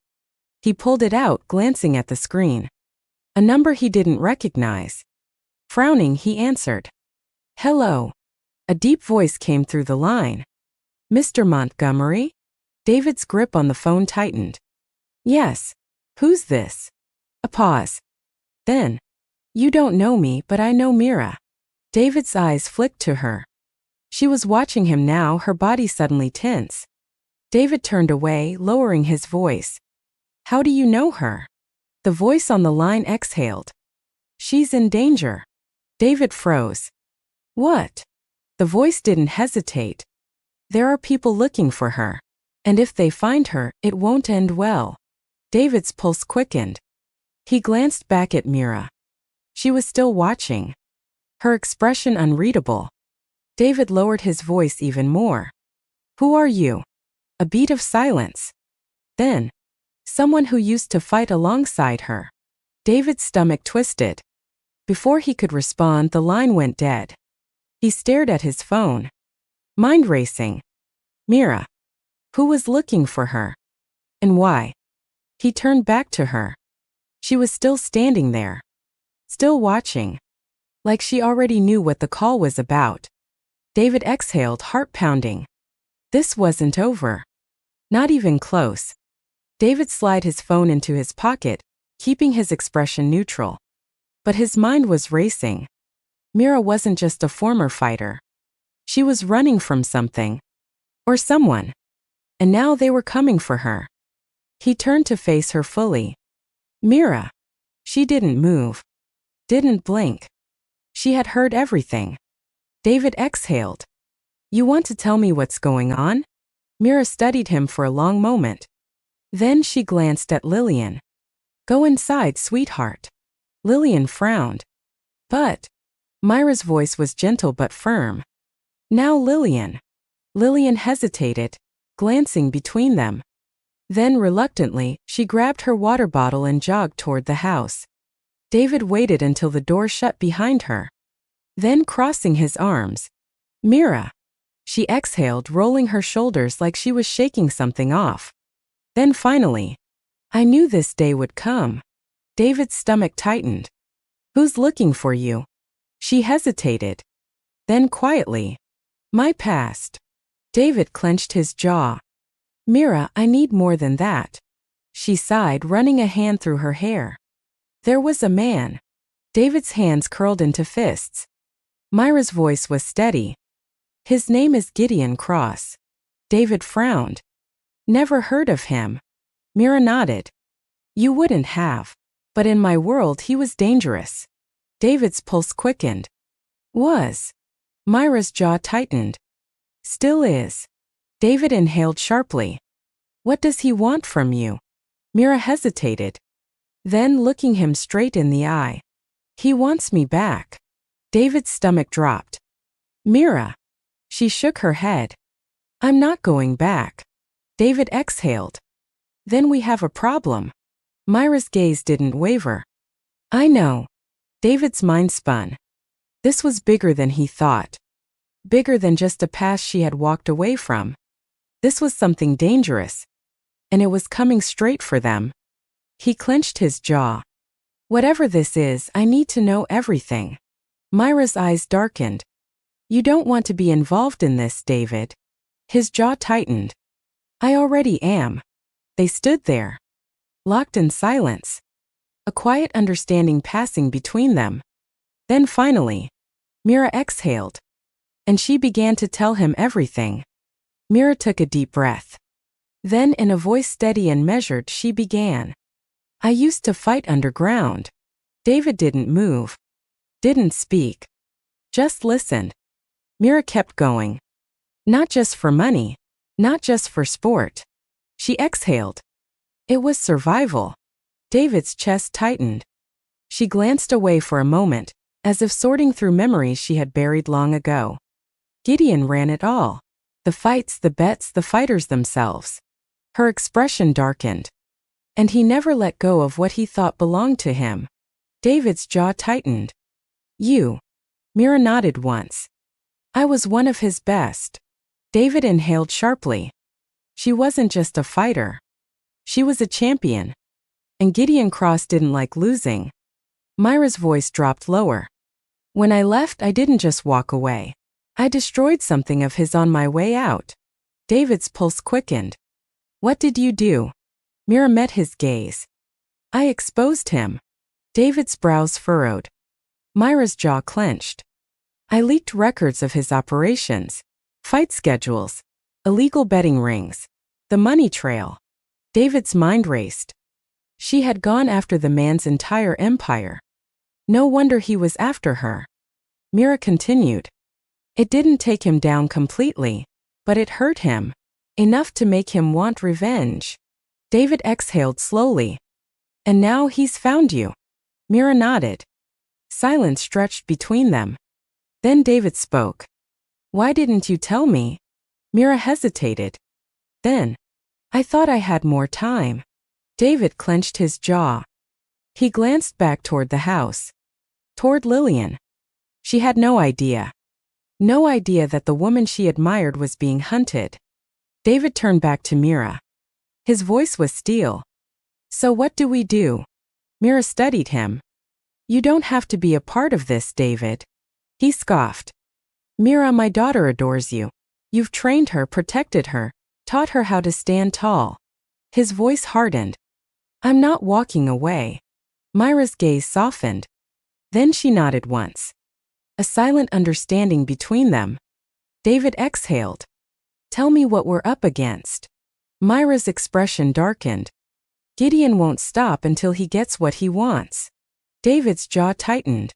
He pulled it out, glancing at the screen. A number he didn't recognize. Frowning, he answered. Hello. A deep voice came through the line. Mr. Montgomery? David's grip on the phone tightened. Yes. Who's this? A pause. Then. You don't know me, but I know Mira. David's eyes flicked to her. She was watching him now, her body suddenly tense. David turned away, lowering his voice. How do you know her? The voice on the line exhaled. She's in danger. David froze. What? The voice didn't hesitate. There are people looking for her. And if they find her, it won't end well. David's pulse quickened. He glanced back at Mira. She was still watching. Her expression unreadable. David lowered his voice even more. Who are you? A beat of silence. Then, someone who used to fight alongside her. David's stomach twisted. Before he could respond, the line went dead. He stared at his phone. Mind racing. Mira. Who was looking for her? And why? He turned back to her. She was still standing there. Still watching. Like she already knew what the call was about. David exhaled, heart pounding. This wasn't over. Not even close. David slid his phone into his pocket, keeping his expression neutral. But his mind was racing. Mira wasn't just a former fighter. She was running from something. Or someone. And now they were coming for her. He turned to face her fully. Mira. She didn't move. Didn't blink. She had heard everything. David exhaled. You want to tell me what's going on? Mira studied him for a long moment. Then she glanced at Lillian. Go inside, sweetheart. Lillian frowned. But. Myra's voice was gentle but firm. Now Lillian. Lillian hesitated, glancing between them. Then reluctantly, she grabbed her water bottle and jogged toward the house. David waited until the door shut behind her. Then crossing his arms. Mira. She exhaled, rolling her shoulders like she was shaking something off. Then finally. I knew this day would come. David's stomach tightened. Who's looking for you? She hesitated. Then quietly. My past. David clenched his jaw. Mira, I need more than that. She sighed, running a hand through her hair. There was a man. David's hands curled into fists. Myra's voice was steady. His name is Gideon Cross. David frowned. Never heard of him. Mira nodded. You wouldn't have. But in my world he was dangerous. David's pulse quickened. Was. Myra's jaw tightened. Still is. David inhaled sharply. What does he want from you? Mira hesitated. Then looking him straight in the eye. He wants me back. David's stomach dropped. Mira. She shook her head. I'm not going back. David exhaled. Then we have a problem. Myra's gaze didn't waver. I know. David's mind spun. This was bigger than he thought. Bigger than just a past she had walked away from. This was something dangerous. And it was coming straight for them. He clenched his jaw. Whatever this is, I need to know everything. Myra's eyes darkened. You don't want to be involved in this, David. His jaw tightened. I already am. They stood there, locked in silence. A quiet understanding passing between them. Then finally, Mira exhaled. And she began to tell him everything. Mira took a deep breath. Then in a voice steady and measured she began. I used to fight underground. David didn't move. Didn't speak. Just listened. Mira kept going. Not just for money. Not just for sport. She exhaled. It was survival. David's chest tightened. She glanced away for a moment, as if sorting through memories she had buried long ago. Gideon ran it all. The fights, the bets, the fighters themselves. Her expression darkened. And he never let go of what he thought belonged to him. David's jaw tightened. You. Mira nodded once. I was one of his best. David inhaled sharply. She wasn't just a fighter. She was a champion. And Gideon Cross didn't like losing. Myra's voice dropped lower. When I left, I didn't just walk away. I destroyed something of his on my way out. David's pulse quickened. What did you do? Mira met his gaze. I exposed him. David's brows furrowed. Myra's jaw clenched. I leaked records of his operations, fight schedules, illegal betting rings, the money trail. David's mind raced. She had gone after the man's entire empire. No wonder he was after her. Mira continued. It didn't take him down completely, but it hurt him. Enough to make him want revenge. David exhaled slowly. And now he's found you. Mira nodded. Silence stretched between them. Then David spoke. Why didn't you tell me? Mira hesitated. Then, I thought I had more time. David clenched his jaw. He glanced back toward the house. Toward Lillian. She had no idea. No idea that the woman she admired was being hunted. David turned back to Mira. His voice was steel. So what do we do? Mira studied him. You don't have to be a part of this, David. He scoffed. Mira, my daughter adores you. You've trained her, protected her, taught her how to stand tall. His voice hardened. I'm not walking away. Myra's gaze softened. Then she nodded once. A silent understanding between them. David exhaled. Tell me what we're up against. Myra's expression darkened. Gideon won't stop until he gets what he wants. David's jaw tightened.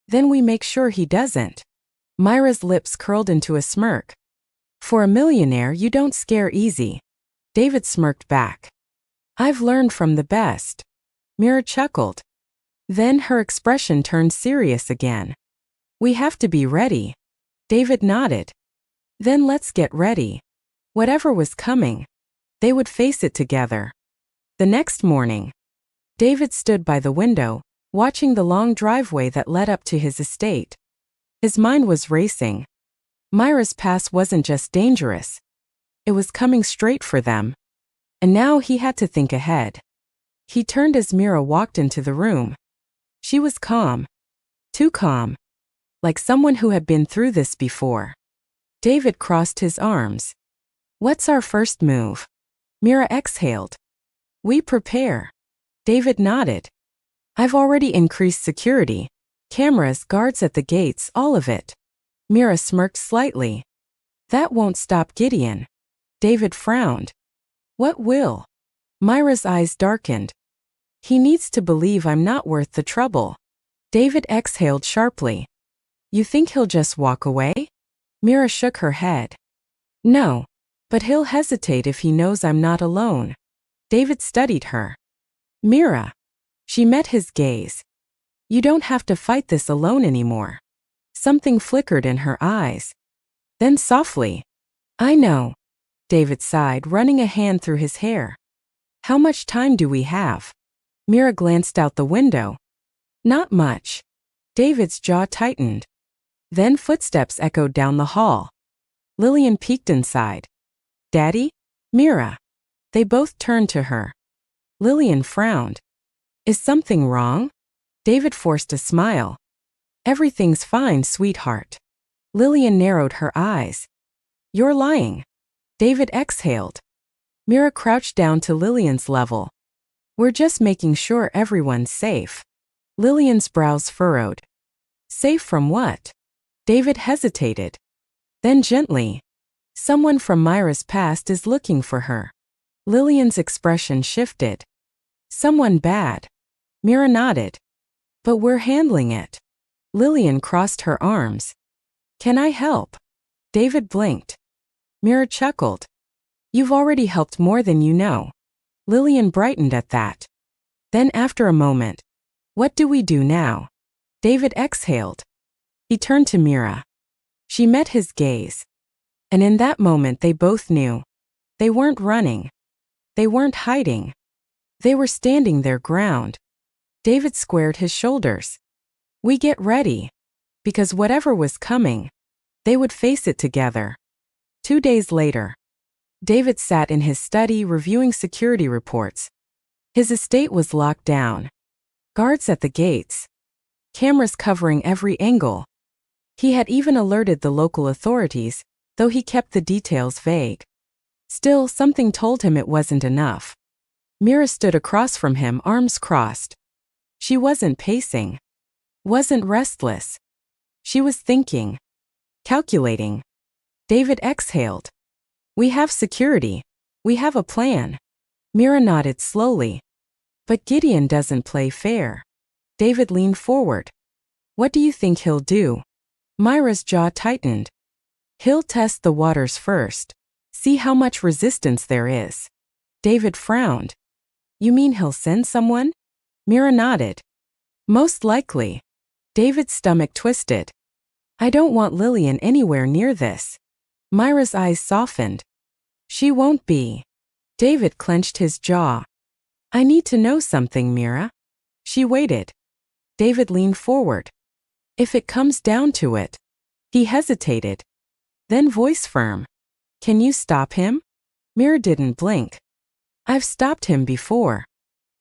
Then we make sure he doesn't. Myra's lips curled into a smirk. For a millionaire, you don't scare easy. David smirked back. I've learned from the best. Mira chuckled. Then her expression turned serious again. We have to be ready. David nodded. Then let's get ready. Whatever was coming, they would face it together. The next morning, David stood by the window, watching the long driveway that led up to his estate. His mind was racing. Myra's past wasn't just dangerous. It was coming straight for them. And now he had to think ahead. He turned as Mira walked into the room. She was calm. Too calm. Like someone who had been through this before. David crossed his arms. What's our first move? Mira exhaled. We prepare. David nodded. I've already increased security. Cameras, guards at the gates, all of it. Mira smirked slightly. That won't stop Gideon. David frowned. What will? Myra's eyes darkened. He needs to believe I'm not worth the trouble. David exhaled sharply. You think he'll just walk away? Mira shook her head. No. But he'll hesitate if he knows I'm not alone. David studied her. Mira. She met his gaze. You don't have to fight this alone anymore. Something flickered in her eyes. Then softly. I know. David sighed, running a hand through his hair. How much time do we have? Mira glanced out the window. Not much. David's jaw tightened. Then footsteps echoed down the hall. Lillian peeked inside. Daddy? Mira. They both turned to her. Lillian frowned. Is something wrong? David forced a smile. Everything's fine, sweetheart. Lillian narrowed her eyes. You're lying. David exhaled. Mira crouched down to Lillian's level. We're just making sure everyone's safe. Lillian's brows furrowed. Safe from what? David hesitated. Then gently. Someone from Myra's past is looking for her. Lillian's expression shifted. Someone bad. Mira nodded. But we're handling it. Lillian crossed her arms. Can I help? David blinked. Mira chuckled. You've already helped more than you know. Lillian brightened at that. Then after a moment, what do we do now? David exhaled. He turned to Mira. She met his gaze. And in that moment they both knew. They weren't running. They weren't hiding. They were standing their ground. David squared his shoulders. We get ready. Because whatever was coming, they would face it together. 2 days later, David sat in his study reviewing security reports. His estate was locked down. Guards at the gates. Cameras covering every angle. He had even alerted the local authorities, though he kept the details vague. Still, something told him it wasn't enough. Mira stood across from him, arms crossed. She wasn't pacing. Wasn't restless. She was thinking. Calculating. David exhaled. We have security. We have a plan. Mira nodded slowly. But Gideon doesn't play fair. David leaned forward. What do you think he'll do? Myra's jaw tightened. He'll test the waters first. See how much resistance there is. David frowned. You mean he'll send someone? Mira nodded. Most likely. David's stomach twisted. I don't want Lillian anywhere near this. Myra's eyes softened. She won't be. David clenched his jaw. I need to know something, Mira. She waited. David leaned forward. If it comes down to it. He hesitated. Then voice firm. Can you stop him? Mira didn't blink. I've stopped him before.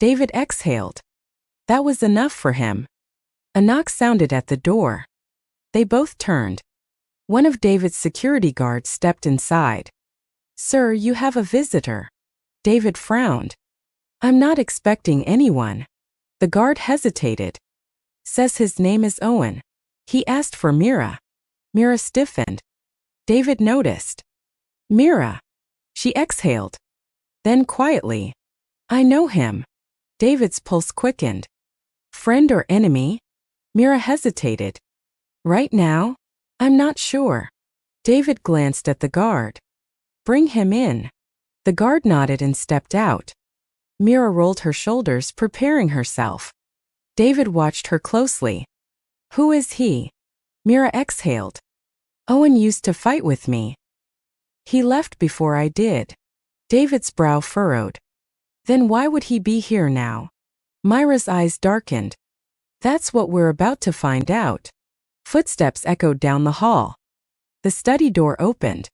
David exhaled. That was enough for him. A knock sounded at the door. They both turned. One of David's security guards stepped inside. Sir, you have a visitor. David frowned. I'm not expecting anyone. The guard hesitated. Says his name is Owen. He asked for Mira. Mira stiffened. David noticed. Mira. She exhaled. Then quietly. I know him. David's pulse quickened. Friend or enemy? Mira hesitated. Right now? I'm not sure. David glanced at the guard. Bring him in. The guard nodded and stepped out. Mira rolled her shoulders, preparing herself. David watched her closely. Who is he? Mira exhaled. Owen used to fight with me. He left before I did. David's brow furrowed. Then why would he be here now? Myra's eyes darkened. That's what we're about to find out. Footsteps echoed down the hall. The study door opened.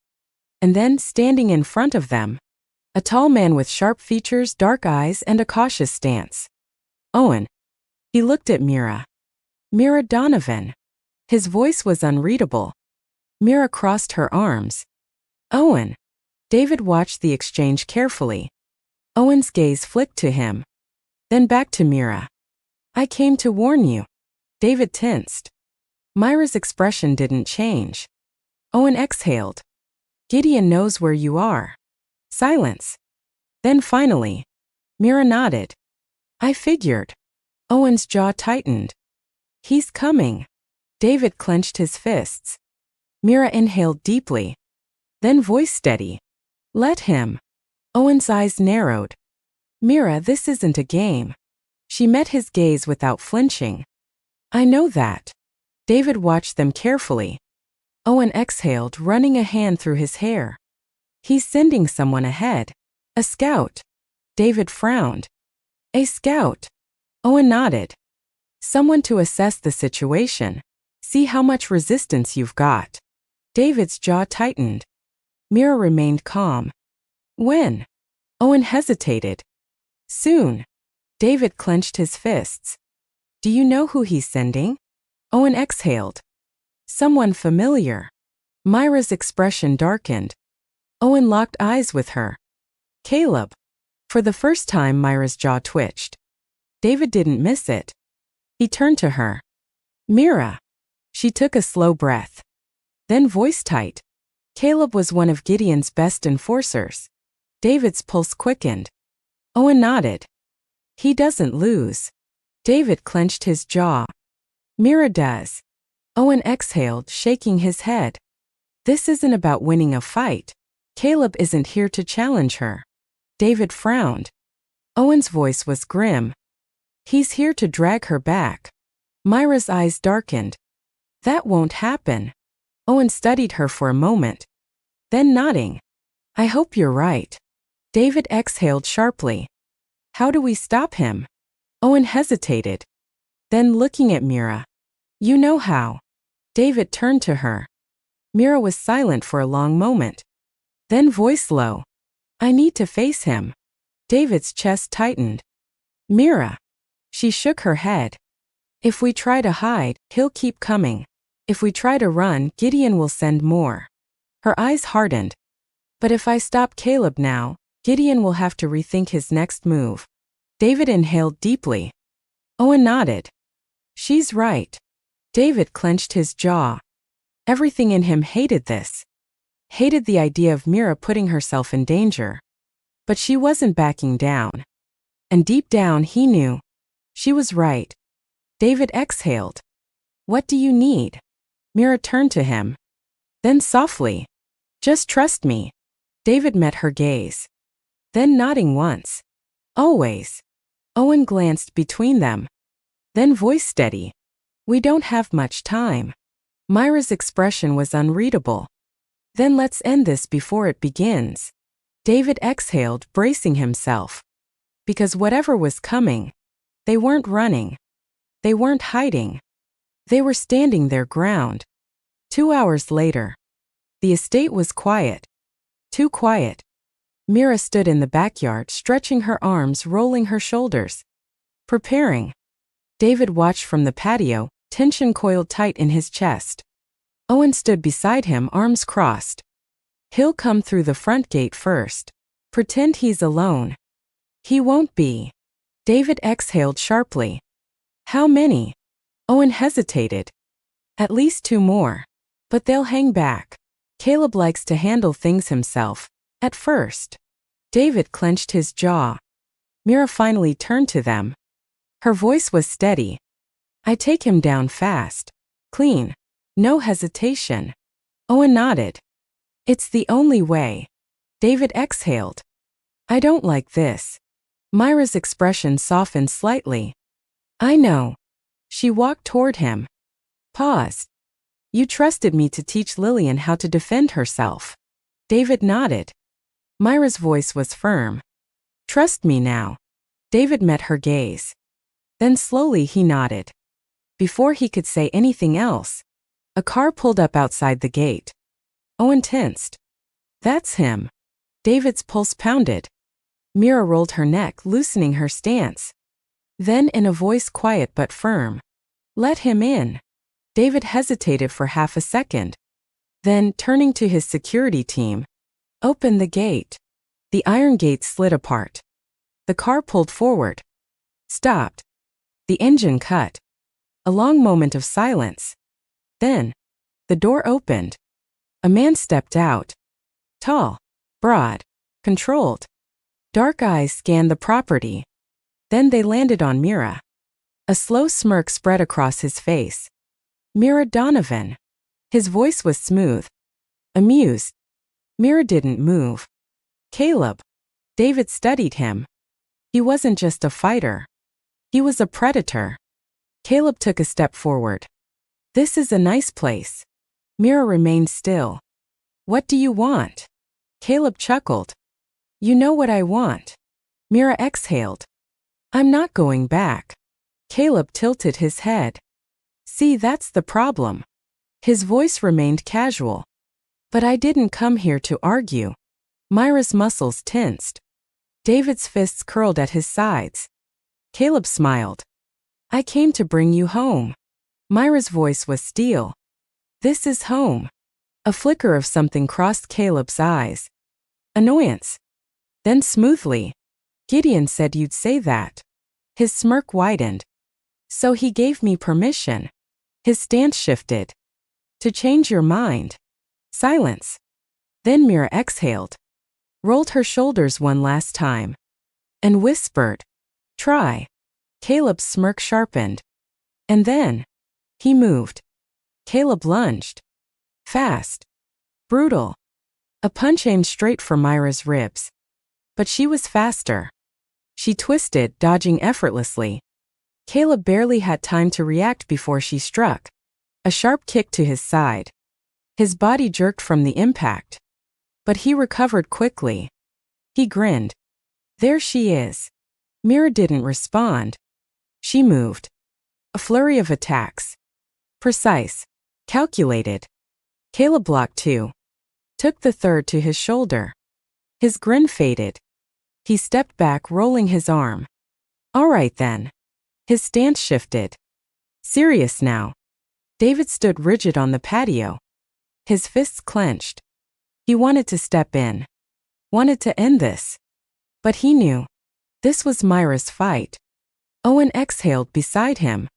And then, standing in front of them, a tall man with sharp features, dark eyes, and a cautious stance. Owen. He looked at Mira. Mira Donovan. His voice was unreadable. Mira crossed her arms. Owen. David watched the exchange carefully. Owen's gaze flicked to him. Then back to Mira. I came to warn you. David tensed. Myra's expression didn't change. Owen exhaled. Gideon knows where you are. Silence. Then finally, Mira nodded. I figured. Owen's jaw tightened. He's coming. David clenched his fists. Mira inhaled deeply. Then voice steady. Let him. Owen's eyes narrowed. Mira, this isn't a game. She met his gaze without flinching. I know that. David watched them carefully. Owen exhaled, running a hand through his hair. He's sending someone ahead. A scout. David frowned. A scout. Owen nodded. Someone to assess the situation. See how much resistance you've got. David's jaw tightened. Mira remained calm. When? Owen hesitated. Soon. David clenched his fists. Do you know who he's sending? Owen exhaled. Someone familiar. Myra's expression darkened. Owen locked eyes with her. Caleb. For the first time, Myra's jaw twitched. David didn't miss it. He turned to her. Mira. She took a slow breath. Then voice tight. Caleb was one of Gideon's best enforcers. David's pulse quickened. Owen nodded. He doesn't lose. David clenched his jaw. Mira does. Owen exhaled, shaking his head. This isn't about winning a fight. Caleb isn't here to challenge her. David frowned. Owen's voice was grim. He's here to drag her back. Myra's eyes darkened. That won't happen. Owen studied her for a moment. Then nodding. I hope you're right. David exhaled sharply. How do we stop him? Owen hesitated. Then looking at Mira. You know how. David turned to her. Mira was silent for a long moment. Then voice low. I need to face him. David's chest tightened. Mira. She shook her head. If we try to hide, he'll keep coming. If we try to run, Gideon will send more. Her eyes hardened. But if I stop Caleb now, Gideon will have to rethink his next move. David inhaled deeply. Owen nodded. She's right. David clenched his jaw. Everything in him hated this. Hated the idea of Mira putting herself in danger. But she wasn't backing down. And deep down he knew. She was right. David exhaled. What do you need? Mira turned to him. Then softly. Just trust me. David met her gaze. Then nodding once. Always. Owen glanced between them. Then voice steady. We don't have much time. Myra's expression was unreadable. Then let's end this before it begins. David exhaled, bracing himself. Because whatever was coming, they weren't running. They weren't hiding. They were standing their ground. 2 hours later. The estate was quiet. Too quiet. Mira stood in the backyard, stretching her arms, rolling her shoulders. Preparing. David watched from the patio, tension coiled tight in his chest. Owen stood beside him, arms crossed. He'll come through the front gate first. Pretend he's alone. He won't be. David exhaled sharply. How many? Owen hesitated. At least 2 more. But they'll hang back. Caleb likes to handle things himself. At first. David clenched his jaw. Mira finally turned to them. Her voice was steady. I take him down fast. Clean. No hesitation. Owen nodded. It's the only way. David exhaled. I don't like this. Myra's expression softened slightly. I know. She walked toward him. Paused. You trusted me to teach Lillian how to defend herself. David nodded. Myra's voice was firm. Trust me now. David met her gaze. Then slowly he nodded. Before he could say anything else, a car pulled up outside the gate. Owen tensed. That's him. David's pulse pounded. Mira rolled her neck, loosening her stance. Then in a voice quiet but firm. Let him in. David hesitated for half a second. Then, turning to his security team, open the gate. The iron gate slid apart. The car pulled forward. Stopped. The engine cut. A long moment of silence. Then, the door opened. A man stepped out. Tall, broad, controlled. Dark eyes scanned the property. Then they landed on Mira. A slow smirk spread across his face. Mira Donovan. His voice was smooth. Amused. Mira didn't move. Caleb. David studied him. He wasn't just a fighter. He was a predator. Caleb took a step forward. This is a nice place. Mira remained still. What do you want? Caleb chuckled. You know what I want. Mira exhaled. I'm not going back. Caleb tilted his head. See, that's the problem. His voice remained casual. But I didn't come here to argue. Mira's muscles tensed. David's fists curled at his sides. Caleb smiled. I came to bring you home. Mira's voice was steel. This is home. A flicker of something crossed Caleb's eyes. Annoyance. Then smoothly. Gideon said you'd say that. His smirk widened. So he gave me permission. His stance shifted. To change your mind. Silence. Then Mira exhaled. Rolled her shoulders one last time. And whispered. Try. Caleb's smirk sharpened. And then. He moved. Caleb lunged. Fast. Brutal. A punch aimed straight for Mira's ribs. But she was faster. She twisted, dodging effortlessly. Caleb barely had time to react before she struck. A sharp kick to his side. His body jerked from the impact. But he recovered quickly. He grinned. There she is. Mira didn't respond. She moved. A flurry of attacks. Precise. Calculated. Caleb blocked two. Took the third to his shoulder. His grin faded. He stepped back, rolling his arm. All right then. His stance shifted. Serious now. David stood rigid on the patio. His fists clenched. He wanted to step in. Wanted to end this. But he knew. This was Mira's fight. Owen exhaled beside him.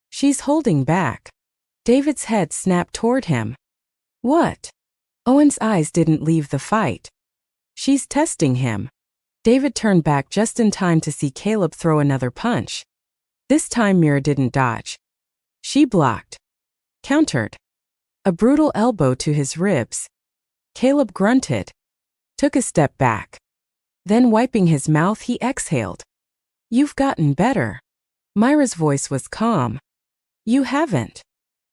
She's holding back. David's head snapped toward him. What? Owen's eyes didn't leave the fight. She's testing him. David turned back just in time to see Caleb throw another punch. This time Mira didn't dodge. She blocked. Countered. A brutal elbow to his ribs. Caleb grunted. Took a step back. Then wiping his mouth, he exhaled. You've gotten better. Mira's voice was calm. You haven't.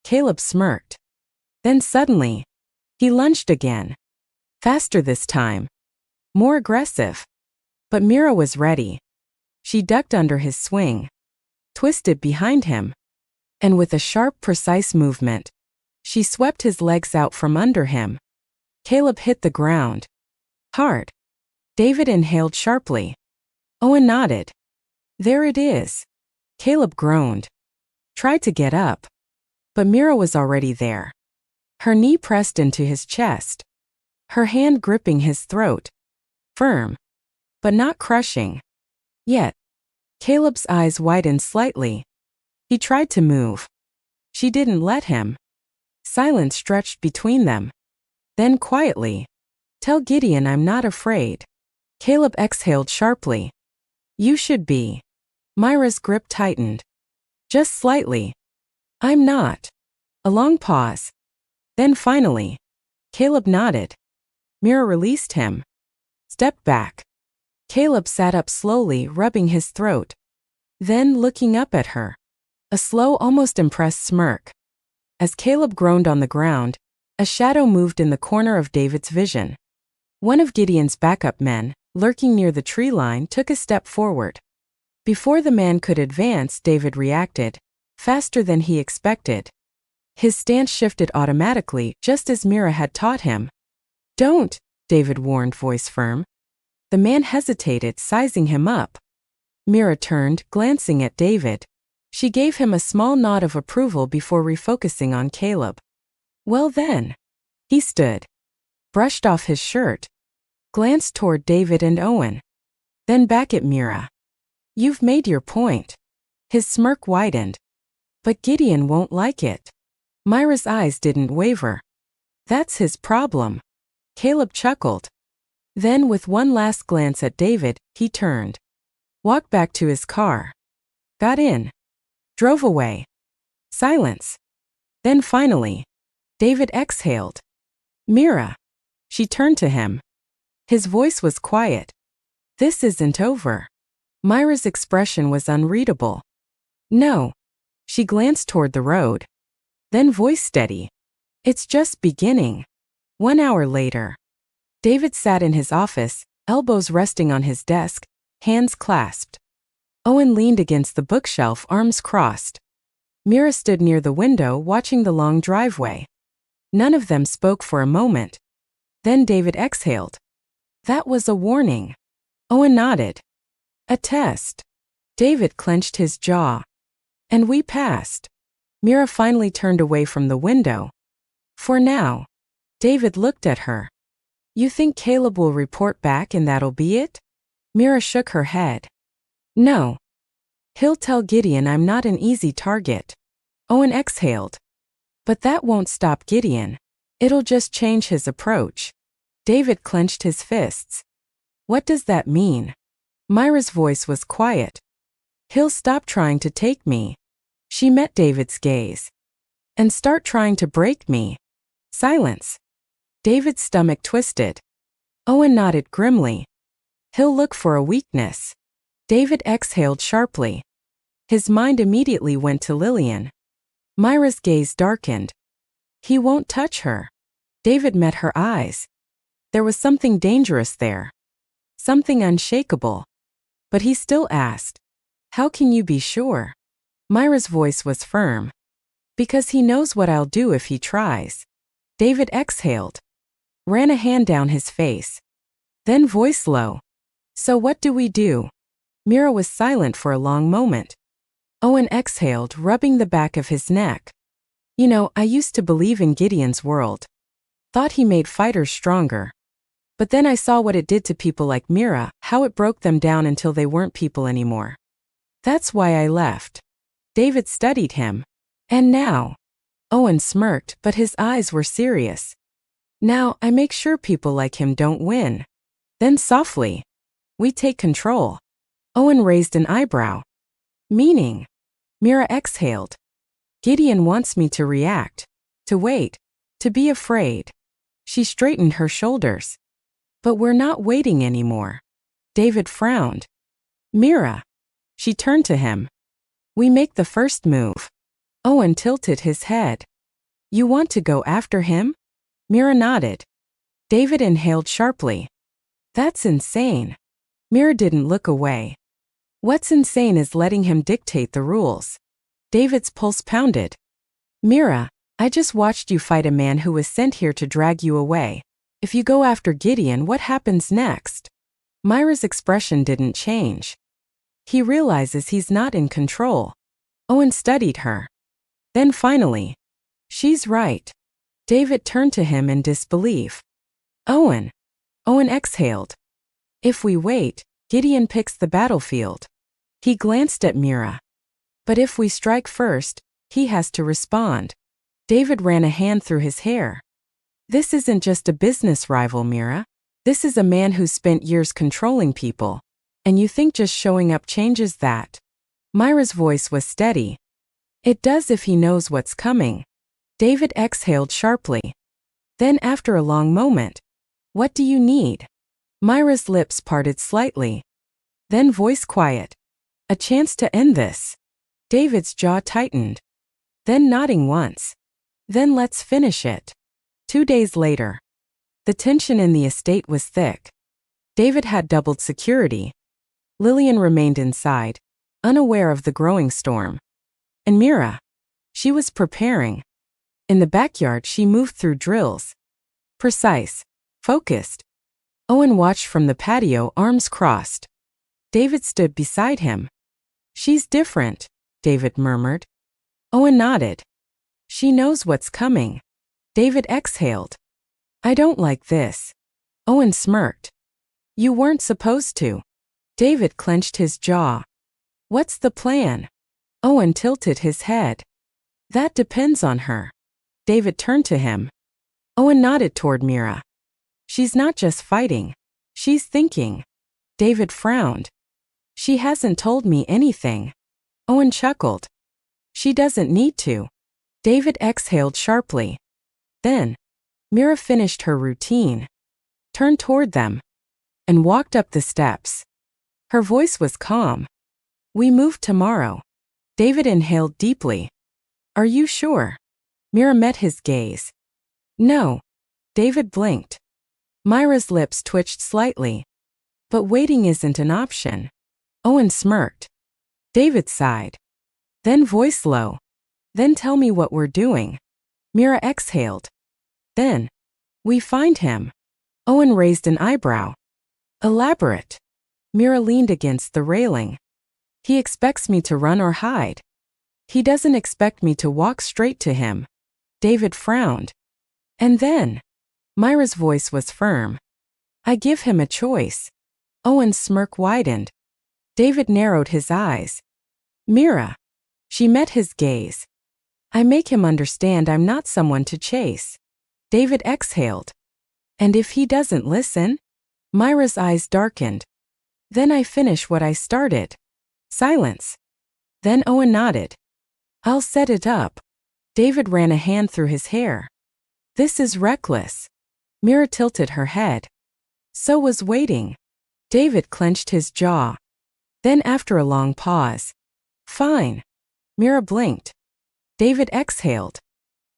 Caleb smirked. Then suddenly, he lunged again. Faster this time. More aggressive. But Mira was ready. She ducked under his swing. Twisted behind him. And with a sharp, precise movement, she swept his legs out from under him. Caleb hit the ground. Hard. David inhaled sharply. Owen nodded. There it is. Caleb groaned. Tried to get up. But Mira was already there. Her knee pressed into his chest. Her hand gripping his throat. Firm. But not crushing. Yet. Caleb's eyes widened slightly. He tried to move. She didn't let him. Silence stretched between them. Then quietly. Tell Gideon I'm not afraid. Caleb exhaled sharply. You should be. Mira's grip tightened. Just slightly. I'm not. A long pause. Then finally. Caleb nodded. Mira released him. Stepped back. Caleb sat up slowly, rubbing his throat. Then looking up at her. A slow, almost impressed smirk. As Caleb groaned on the ground, a shadow moved in the corner of David's vision. One of Gideon's backup men, lurking near the tree line, took a step forward. Before the man could advance, David reacted, faster than he expected. His stance shifted automatically, just as Mira had taught him. Don't, David warned, voice firm. The man hesitated, sizing him up. Mira turned, glancing at David. She gave him a small nod of approval before refocusing on Caleb. Well then. He stood. Brushed off his shirt. Glanced toward David and Owen. Then back at Mira. You've made your point. His smirk widened. But Gideon won't like it. Myra's eyes didn't waver. That's his problem. Caleb chuckled. Then, with one last glance at David, he turned. Walked back to his car. Got in. Drove away. Silence. Then finally, David exhaled. Mira. She turned to him. His voice was quiet. This isn't over. Myra's expression was unreadable. No. She glanced toward the road. Then voice steady. It's just beginning. 1 hour later. David sat in his office, elbows resting on his desk, hands clasped. Owen leaned against the bookshelf, arms crossed. Mira stood near the window watching the long driveway. None of them spoke for a moment. Then David exhaled. That was a warning. Owen nodded. A test. David clenched his jaw. And we passed. Mira finally turned away from the window. For now. David looked at her. You think Caleb will report back and that'll be it? Mira shook her head. No. He'll tell Gideon I'm not an easy target. Owen exhaled. But that won't stop Gideon. It'll just change his approach. David clenched his fists. What does that mean? Myra's voice was quiet. He'll stop trying to take me. She met David's gaze. And start trying to break me. Silence. David's stomach twisted. Owen nodded grimly. He'll look for a weakness. David exhaled sharply. His mind immediately went to Lillian. Myra's gaze darkened. He won't touch her. David met her eyes. There was something dangerous there. Something unshakable. But he still asked, how can you be sure? Myra's voice was firm. Because he knows what I'll do if he tries. David exhaled. Ran a hand down his face. Then voice low. So what do we do? Mira was silent for a long moment. Owen exhaled, rubbing the back of his neck. You know, I used to believe in Gideon's world. Thought he made fighters stronger. But then I saw what it did to people like Mira, how it broke them down until they weren't people anymore. That's why I left. David studied him. And now? Owen smirked, but his eyes were serious. Now, I make sure people like him don't win. Then softly. We take control. Owen raised an eyebrow. Meaning? Mira exhaled. Gideon wants me to react. To wait. To be afraid. She straightened her shoulders. But we're not waiting anymore. David frowned. Mira. She turned to him. We make the first move. Owen tilted his head. You want to go after him? Mira nodded. David inhaled sharply. That's insane. Mira didn't look away. What's insane is letting him dictate the rules. David's pulse pounded. Mira, I just watched you fight a man who was sent here to drag you away. If you go after Gideon, what happens next? Myra's expression didn't change. He realizes he's not in control. Owen studied her. Then finally, she's right. David turned to him in disbelief. Owen. Owen exhaled. If we wait, Gideon picks the battlefield. He glanced at Mira. But if we strike first, he has to respond. David ran a hand through his hair. This isn't just a business rival, Mira. This is a man who's spent years controlling people. And you think just showing up changes that? Myra's voice was steady. It does if he knows what's coming. David exhaled sharply. Then after a long moment, what do you need? Myra's lips parted slightly. Then voice quiet. A chance to end this. David's jaw tightened. Then nodding once. Then let's finish it. 2 days later. The tension in the estate was thick. David had doubled security. Lillian remained inside, unaware of the growing storm. And Mira. She was preparing. In the backyard she moved through drills. Precise. Focused. Owen watched from the patio, arms crossed. David stood beside him. She's different, David murmured. Owen nodded. She knows what's coming. David exhaled. I don't like this. Owen smirked. You weren't supposed to. David clenched his jaw. What's the plan? Owen tilted his head. That depends on her. David turned to him. Owen nodded toward Mira. She's not just fighting. She's thinking. David frowned. She hasn't told me anything. Owen chuckled. She doesn't need to. David exhaled sharply. Then, Mira finished her routine, turned toward them, and walked up the steps. Her voice was calm. We move tomorrow. David inhaled deeply. Are you sure? Mira met his gaze. No. David blinked. Myra's lips twitched slightly. But waiting isn't an option. Owen smirked. David sighed. Then voice low. Then tell me what we're doing. Mira exhaled. Then, we find him. Owen raised an eyebrow. Elaborate. Mira leaned against the railing. He expects me to run or hide. He doesn't expect me to walk straight to him. David frowned. And then, Myra's voice was firm. I give him a choice. Owen's smirk widened. David narrowed his eyes. Mira. She met his gaze. I make him understand I'm not someone to chase. David exhaled. And if he doesn't listen? Myra's eyes darkened. Then I finish what I started. Silence. Then Owen nodded. I'll set it up. David ran a hand through his hair. This is reckless. Mira tilted her head. So was waiting. David clenched his jaw. Then after a long pause. Fine. Mira blinked. David exhaled.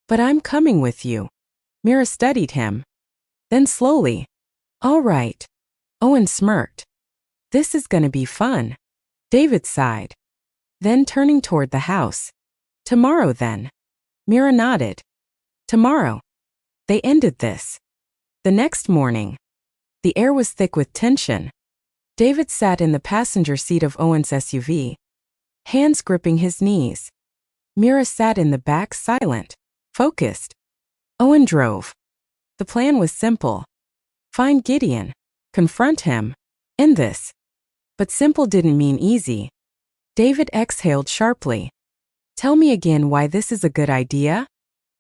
But I'm coming with you. Mira studied him. Then slowly. All right. Owen smirked. This is gonna be fun. David sighed. Then turning toward the house. Tomorrow then. Mira nodded. Tomorrow. They ended this. The next morning. The air was thick with tension. David sat in the passenger seat of Owen's SUV, hands gripping his knees. Mira sat in the back silent, focused. Owen drove. The plan was simple. Find Gideon. Confront him. End this. But simple didn't mean easy. David exhaled sharply. Tell me again why this is a good idea?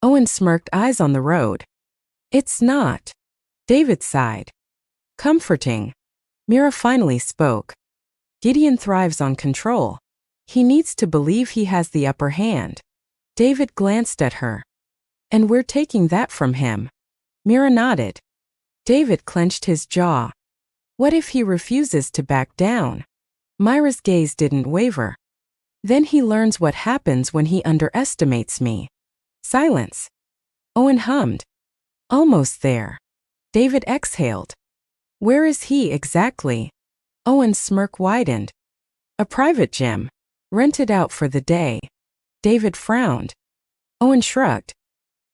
Owen smirked, eyes on the road. It's not. David sighed. Comforting. Mira finally spoke. Gideon thrives on control. He needs to believe he has the upper hand. David glanced at her. And we're taking that from him. Mira nodded. David clenched his jaw. What if he refuses to back down? Myra's gaze didn't waver. Then he learns what happens when he underestimates me. Silence. Owen hummed. Almost there. David exhaled. Where is he exactly? Owen's smirk widened. A private gym. Rented out for the day. David frowned. Owen shrugged.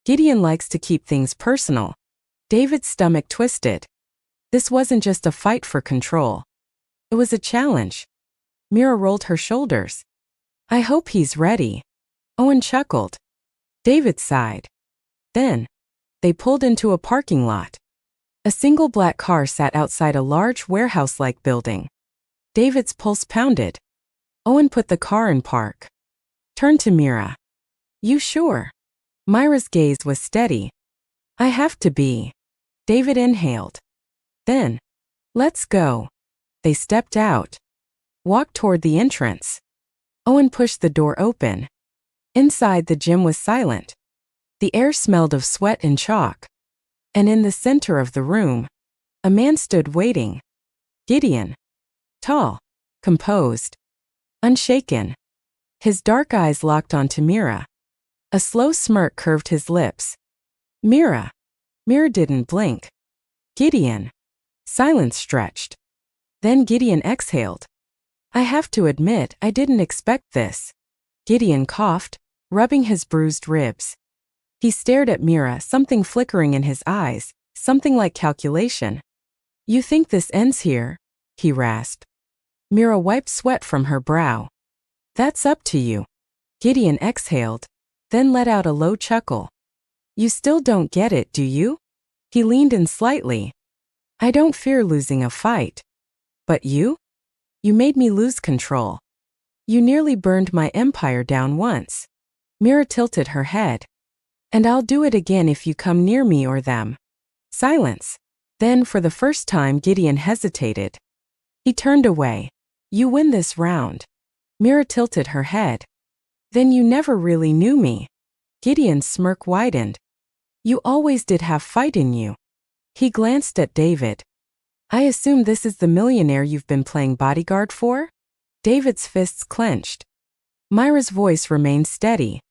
Gideon likes to keep things personal. David's stomach twisted. This wasn't just a fight for control. It was a challenge. Mira rolled her shoulders. I hope he's ready. Owen chuckled. David sighed. Then, they pulled into a parking lot. A single black car sat outside a large warehouse-like building. David's pulse pounded. Owen put the car in park. Turned to Mira. You sure? Myra's gaze was steady. I have to be. David inhaled. Then, let's go. They stepped out. Walked toward the entrance. Owen pushed the door open. Inside, the gym was silent. The air smelled of sweat and chalk. And in the center of the room, a man stood waiting. Gideon. Tall. Composed. Unshaken. His dark eyes locked onto Mira. A slow smirk curved his lips. Mira. Mira didn't blink. Gideon. Silence stretched. Then Gideon exhaled. I have to admit, I didn't expect this. Gideon coughed, rubbing his bruised ribs. He stared at Mira, something flickering in his eyes, something like calculation. You think this ends here? He rasped. Mira wiped sweat from her brow. That's up to you. Gideon exhaled, then let out a low chuckle. You still don't get it, do you? He leaned in slightly. I don't fear losing a fight. But you? You made me lose control. You nearly burned my empire down once. Mira tilted her head. And I'll do it again if you come near me or them. Silence. Then, for the first time, Gideon hesitated. He turned away. You win this round. Mira tilted her head. Then you never really knew me. Gideon's smirk widened. You always did have fight in you. He glanced at David. I assume this is the millionaire you've been playing bodyguard for? David's fists clenched. Myra's voice remained steady.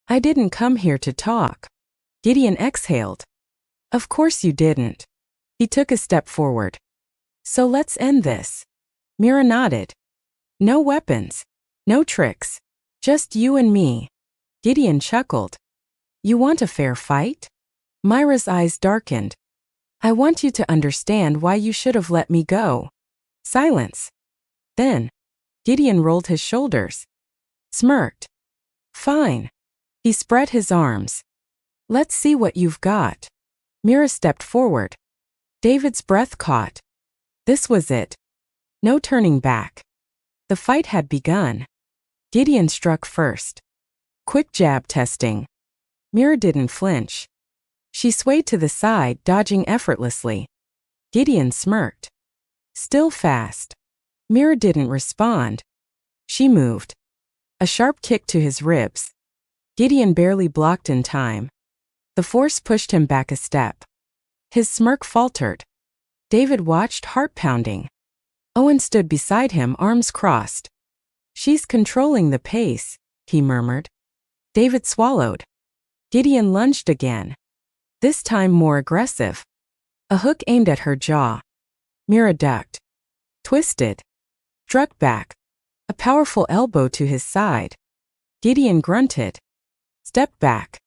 I didn't come here to talk. Gideon exhaled. Of course you didn't. He took a step forward. So let's end this. Mira nodded. No weapons. No tricks. Just you and me. Gideon chuckled. You want a fair fight? Myra's eyes darkened. I want you to understand why you should have let me go. Silence. Then, Gideon rolled his shoulders. Smirked. Fine. He spread his arms. Let's see what you've got. Mira stepped forward. David's breath caught. This was it. No turning back. The fight had begun. Gideon struck first. Quick jab testing. Mira didn't flinch. She swayed to the side, dodging effortlessly. Gideon smirked. Still fast. Mira didn't respond. She moved. A sharp kick to his ribs. Gideon barely blocked in time. The force pushed him back a step. His smirk faltered. David watched, heart pounding. Owen stood beside him, arms crossed. She's controlling the pace, he murmured. David swallowed. Gideon lunged again. This time more aggressive. A hook aimed at her jaw. Mira ducked. Twisted. Struck back. A powerful elbow to his side. Gideon grunted. Stepped back.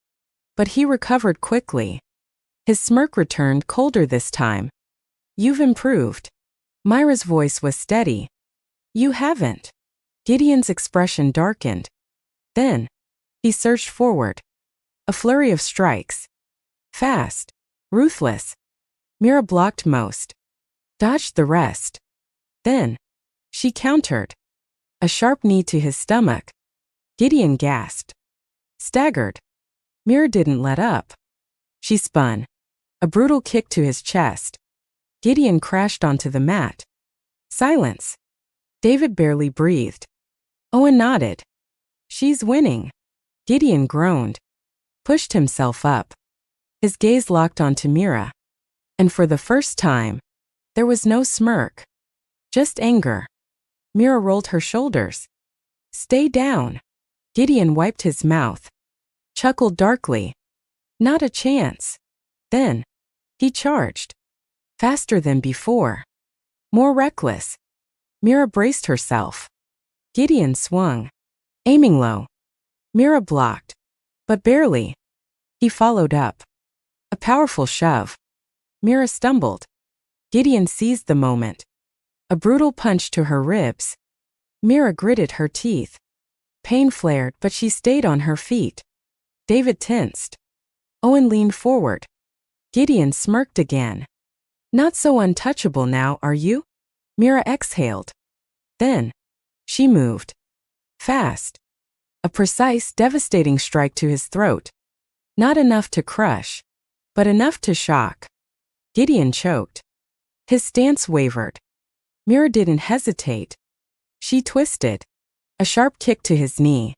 But he recovered quickly. His smirk returned, colder this time. You've improved. Myra's voice was steady. You haven't. Gideon's expression darkened. Then, he surged forward. A flurry of strikes. Fast. Ruthless. Mira blocked most. Dodged the rest. Then, she countered. A sharp knee to his stomach. Gideon gasped. Staggered. Mira didn't let up. She spun. A brutal kick to his chest. Gideon crashed onto the mat. Silence. David barely breathed. Owen nodded. She's winning. Gideon groaned. Pushed himself up. His gaze locked onto Mira. And for the first time, there was no smirk. Just anger. Mira rolled her shoulders. Stay down. Gideon wiped his mouth. Chuckled darkly. Not a chance. Then, he charged. Faster than before. More reckless. Mira braced herself. Gideon swung. Aiming low. Mira blocked. But barely. He followed up. A powerful shove. Mira stumbled. Gideon seized the moment. A brutal punch to her ribs. Mira gritted her teeth. Pain flared, but she stayed on her feet. David tensed. Owen leaned forward. Gideon smirked again. Not so untouchable now, are you? Mira exhaled. Then, she moved. Fast. A precise, devastating strike to his throat. Not enough to crush, but enough to shock. Gideon choked. His stance wavered. Mira didn't hesitate. She twisted. A sharp kick to his knee.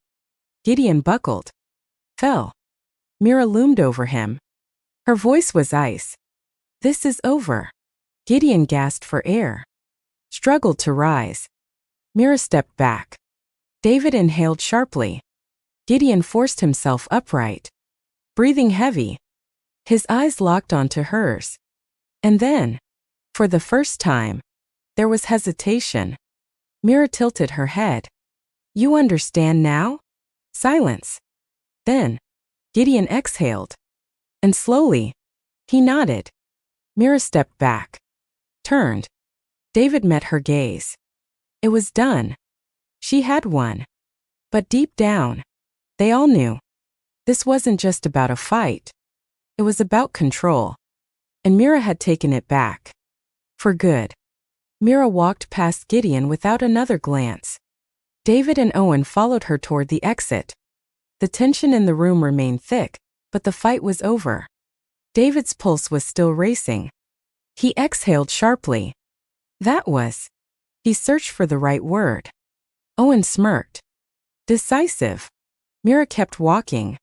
Gideon buckled. Fell. Mira loomed over him. Her voice was ice. This is over. Gideon gasped for air. Struggled to rise. Mira stepped back. David inhaled sharply. Gideon forced himself upright. Breathing heavy. His eyes locked onto hers. And then, for the first time, there was hesitation. Mira tilted her head. You understand now? Silence. Then, Gideon exhaled. And slowly, he nodded. Mira stepped back. Turned. David met her gaze. It was done. She had won. But deep down, they all knew. This wasn't just about a fight. It was about control. And Mira had taken it back. For good. Mira walked past Gideon without another glance. David and Owen followed her toward the exit. The tension in the room remained thick, but the fight was over. David's pulse was still racing. He exhaled sharply. That was. He searched for the right word. Owen smirked. Decisive. Mira kept walking.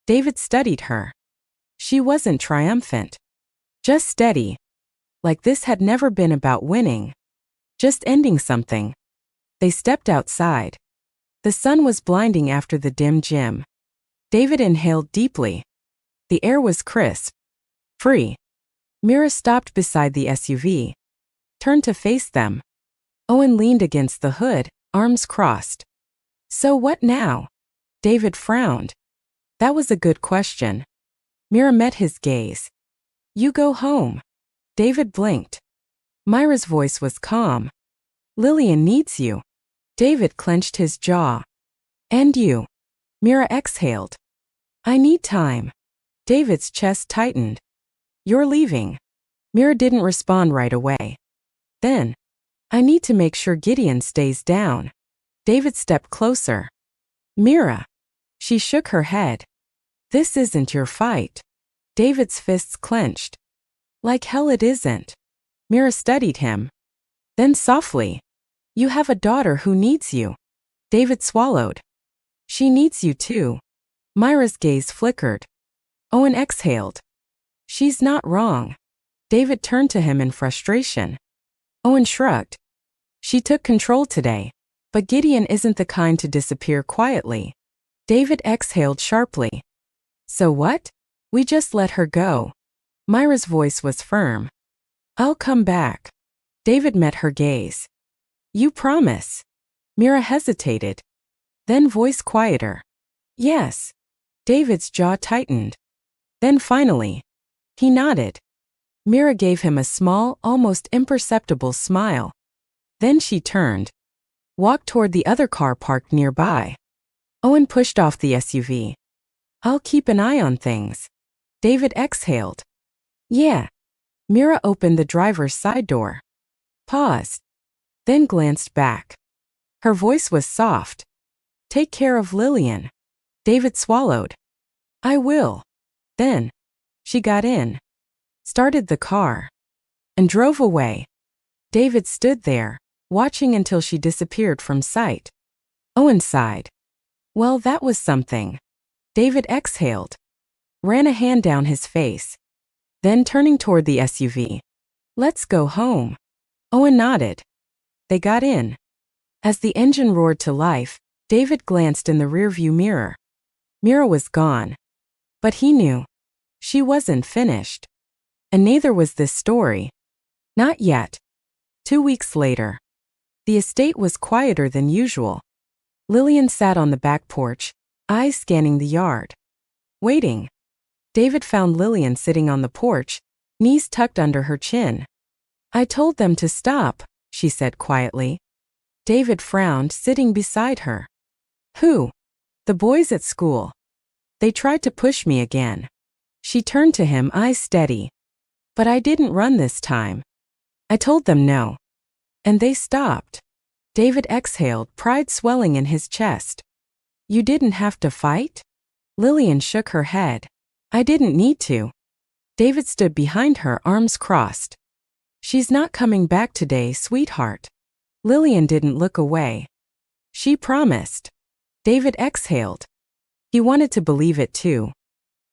David studied her. She wasn't triumphant. Just steady. Like this had never been about winning. Just ending something. They stepped outside. The sun was blinding after the dim gym. David inhaled deeply. The air was crisp. Free. Mira stopped beside the SUV. Turned to face them. Owen leaned against the hood, arms crossed. So what now? David frowned. That was a good question. Mira met his gaze. You go home. David blinked. Myra's voice was calm. Lillian needs you. David clenched his jaw. And you. Mira exhaled. I need time. David's chest tightened. You're leaving. Mira didn't respond right away. Then, I need to make sure Gideon stays down. David stepped closer. Mira. She shook her head. This isn't your fight. David's fists clenched. Like hell it isn't. Mira studied him. Then softly. You have a daughter who needs you. David swallowed. She needs you too. Myra's gaze flickered. Owen exhaled. She's not wrong. David turned to him in frustration. Owen shrugged. She took control today. But Gideon isn't the kind to disappear quietly. David exhaled sharply. So what? We just let her go. Myra's voice was firm. I'll come back. David met her gaze. You promise? Mira hesitated. Then voice quieter. Yes. David's jaw tightened. Then finally. He nodded. Mira gave him a small, almost imperceptible smile. Then she turned. Walked toward the other car parked nearby. Owen pushed off the SUV. I'll keep an eye on things. David exhaled. Yeah. Mira opened the driver's side door. Paused. Then glanced back. Her voice was soft. Take care of Lillian. David swallowed. I will. Then, she got in. Started the car. And drove away. David stood there, watching until she disappeared from sight. Owen sighed. Well, that was something. David exhaled. Ran a hand down his face. Then turning toward the SUV. Let's go home. Owen nodded. They got in. As the engine roared to life, David glanced in the rearview mirror. Mira was gone. But he knew. She wasn't finished. And neither was this story. Not yet. 2 weeks later. The estate was quieter than usual. Lillian sat on the back porch, eyes scanning the yard. Waiting. David found Lillian sitting on the porch, knees tucked under her chin. I told them to stop, she said quietly. David frowned, sitting beside her. Who? The boys at school. They tried to push me again. She turned to him, eyes steady. But I didn't run this time. I told them no. And they stopped. David exhaled, pride swelling in his chest. You didn't have to fight? Lillian shook her head. I didn't need to. David stood behind her, arms crossed. She's not coming back today, sweetheart. Lillian didn't look away. She promised. David exhaled. He wanted to believe it too.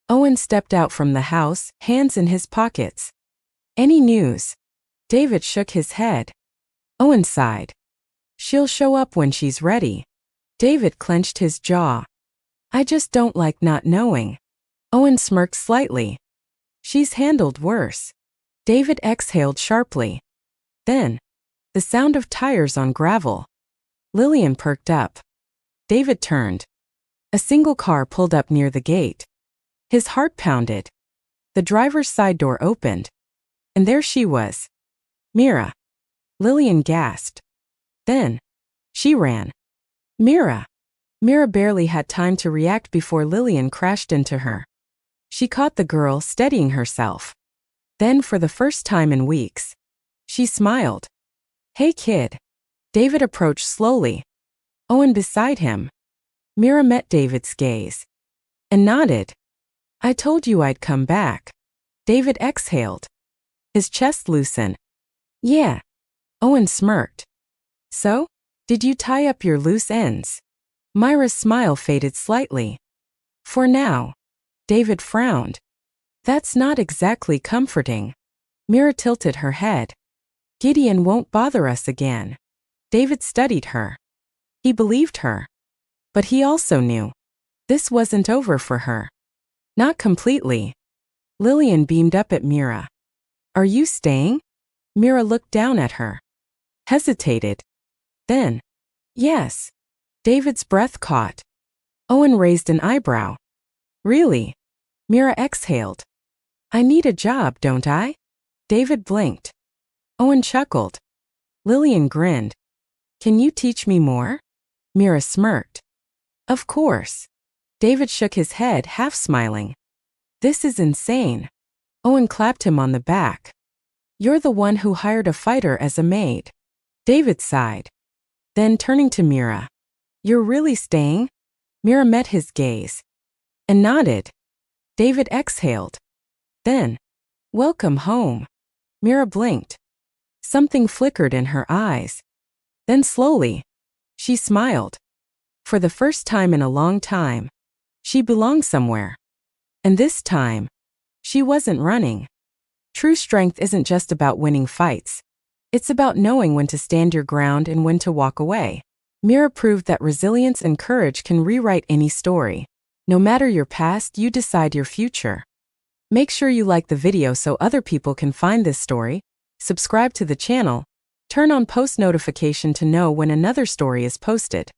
Owen stepped out from the house, hands in his pockets. Any news? David shook his head. Owen sighed. She'll show up when she's ready. David clenched his jaw. I just don't like not knowing. Owen smirked slightly. She's handled worse. David exhaled sharply. Then, the sound of tires on gravel. Lillian perked up. David turned. A single car pulled up near the gate. His heart pounded. The driver's side door opened. And there she was. Mira. Lillian gasped. Then, she ran. Mira. Mira barely had time to react before Lillian crashed into her. She caught the girl, steadying herself. Then, for the first time in weeks, she smiled. Hey kid. David approached slowly. Owen beside him. Mira met David's gaze and nodded. I told you I'd come back. David exhaled. His chest loosened. Yeah. Owen smirked. So? Did you tie up your loose ends? Myra's smile faded slightly. For now. David frowned. That's not exactly comforting. Mira tilted her head. Gideon won't bother us again. David studied her. He believed her. But he also knew. This wasn't over for her. Not completely. Lillian beamed up at Mira. Are you staying? Mira looked down at her. Hesitated. Then, yes. David's breath caught. Owen raised an eyebrow. Really? Mira exhaled. I need a job, don't I? David blinked. Owen chuckled. Lillian grinned. Can you teach me more? Mira smirked. Of course. David shook his head, half smiling. This is insane. Owen clapped him on the back. You're the one who hired a fighter as a maid. David sighed. Then turning to Mira. You're really staying? Mira met his gaze and nodded. David exhaled. Then, welcome home. Mira blinked. Something flickered in her eyes. Then slowly, she smiled. For the first time in a long time, she belonged somewhere. And this time, she wasn't running. True strength isn't just about winning fights. It's about knowing when to stand your ground and when to walk away. Mira proved that resilience and courage can rewrite any story. No matter your past, you decide your future. Make sure you like the video so other people can find this story. Subscribe to the channel. Turn on post notification to know when another story is posted.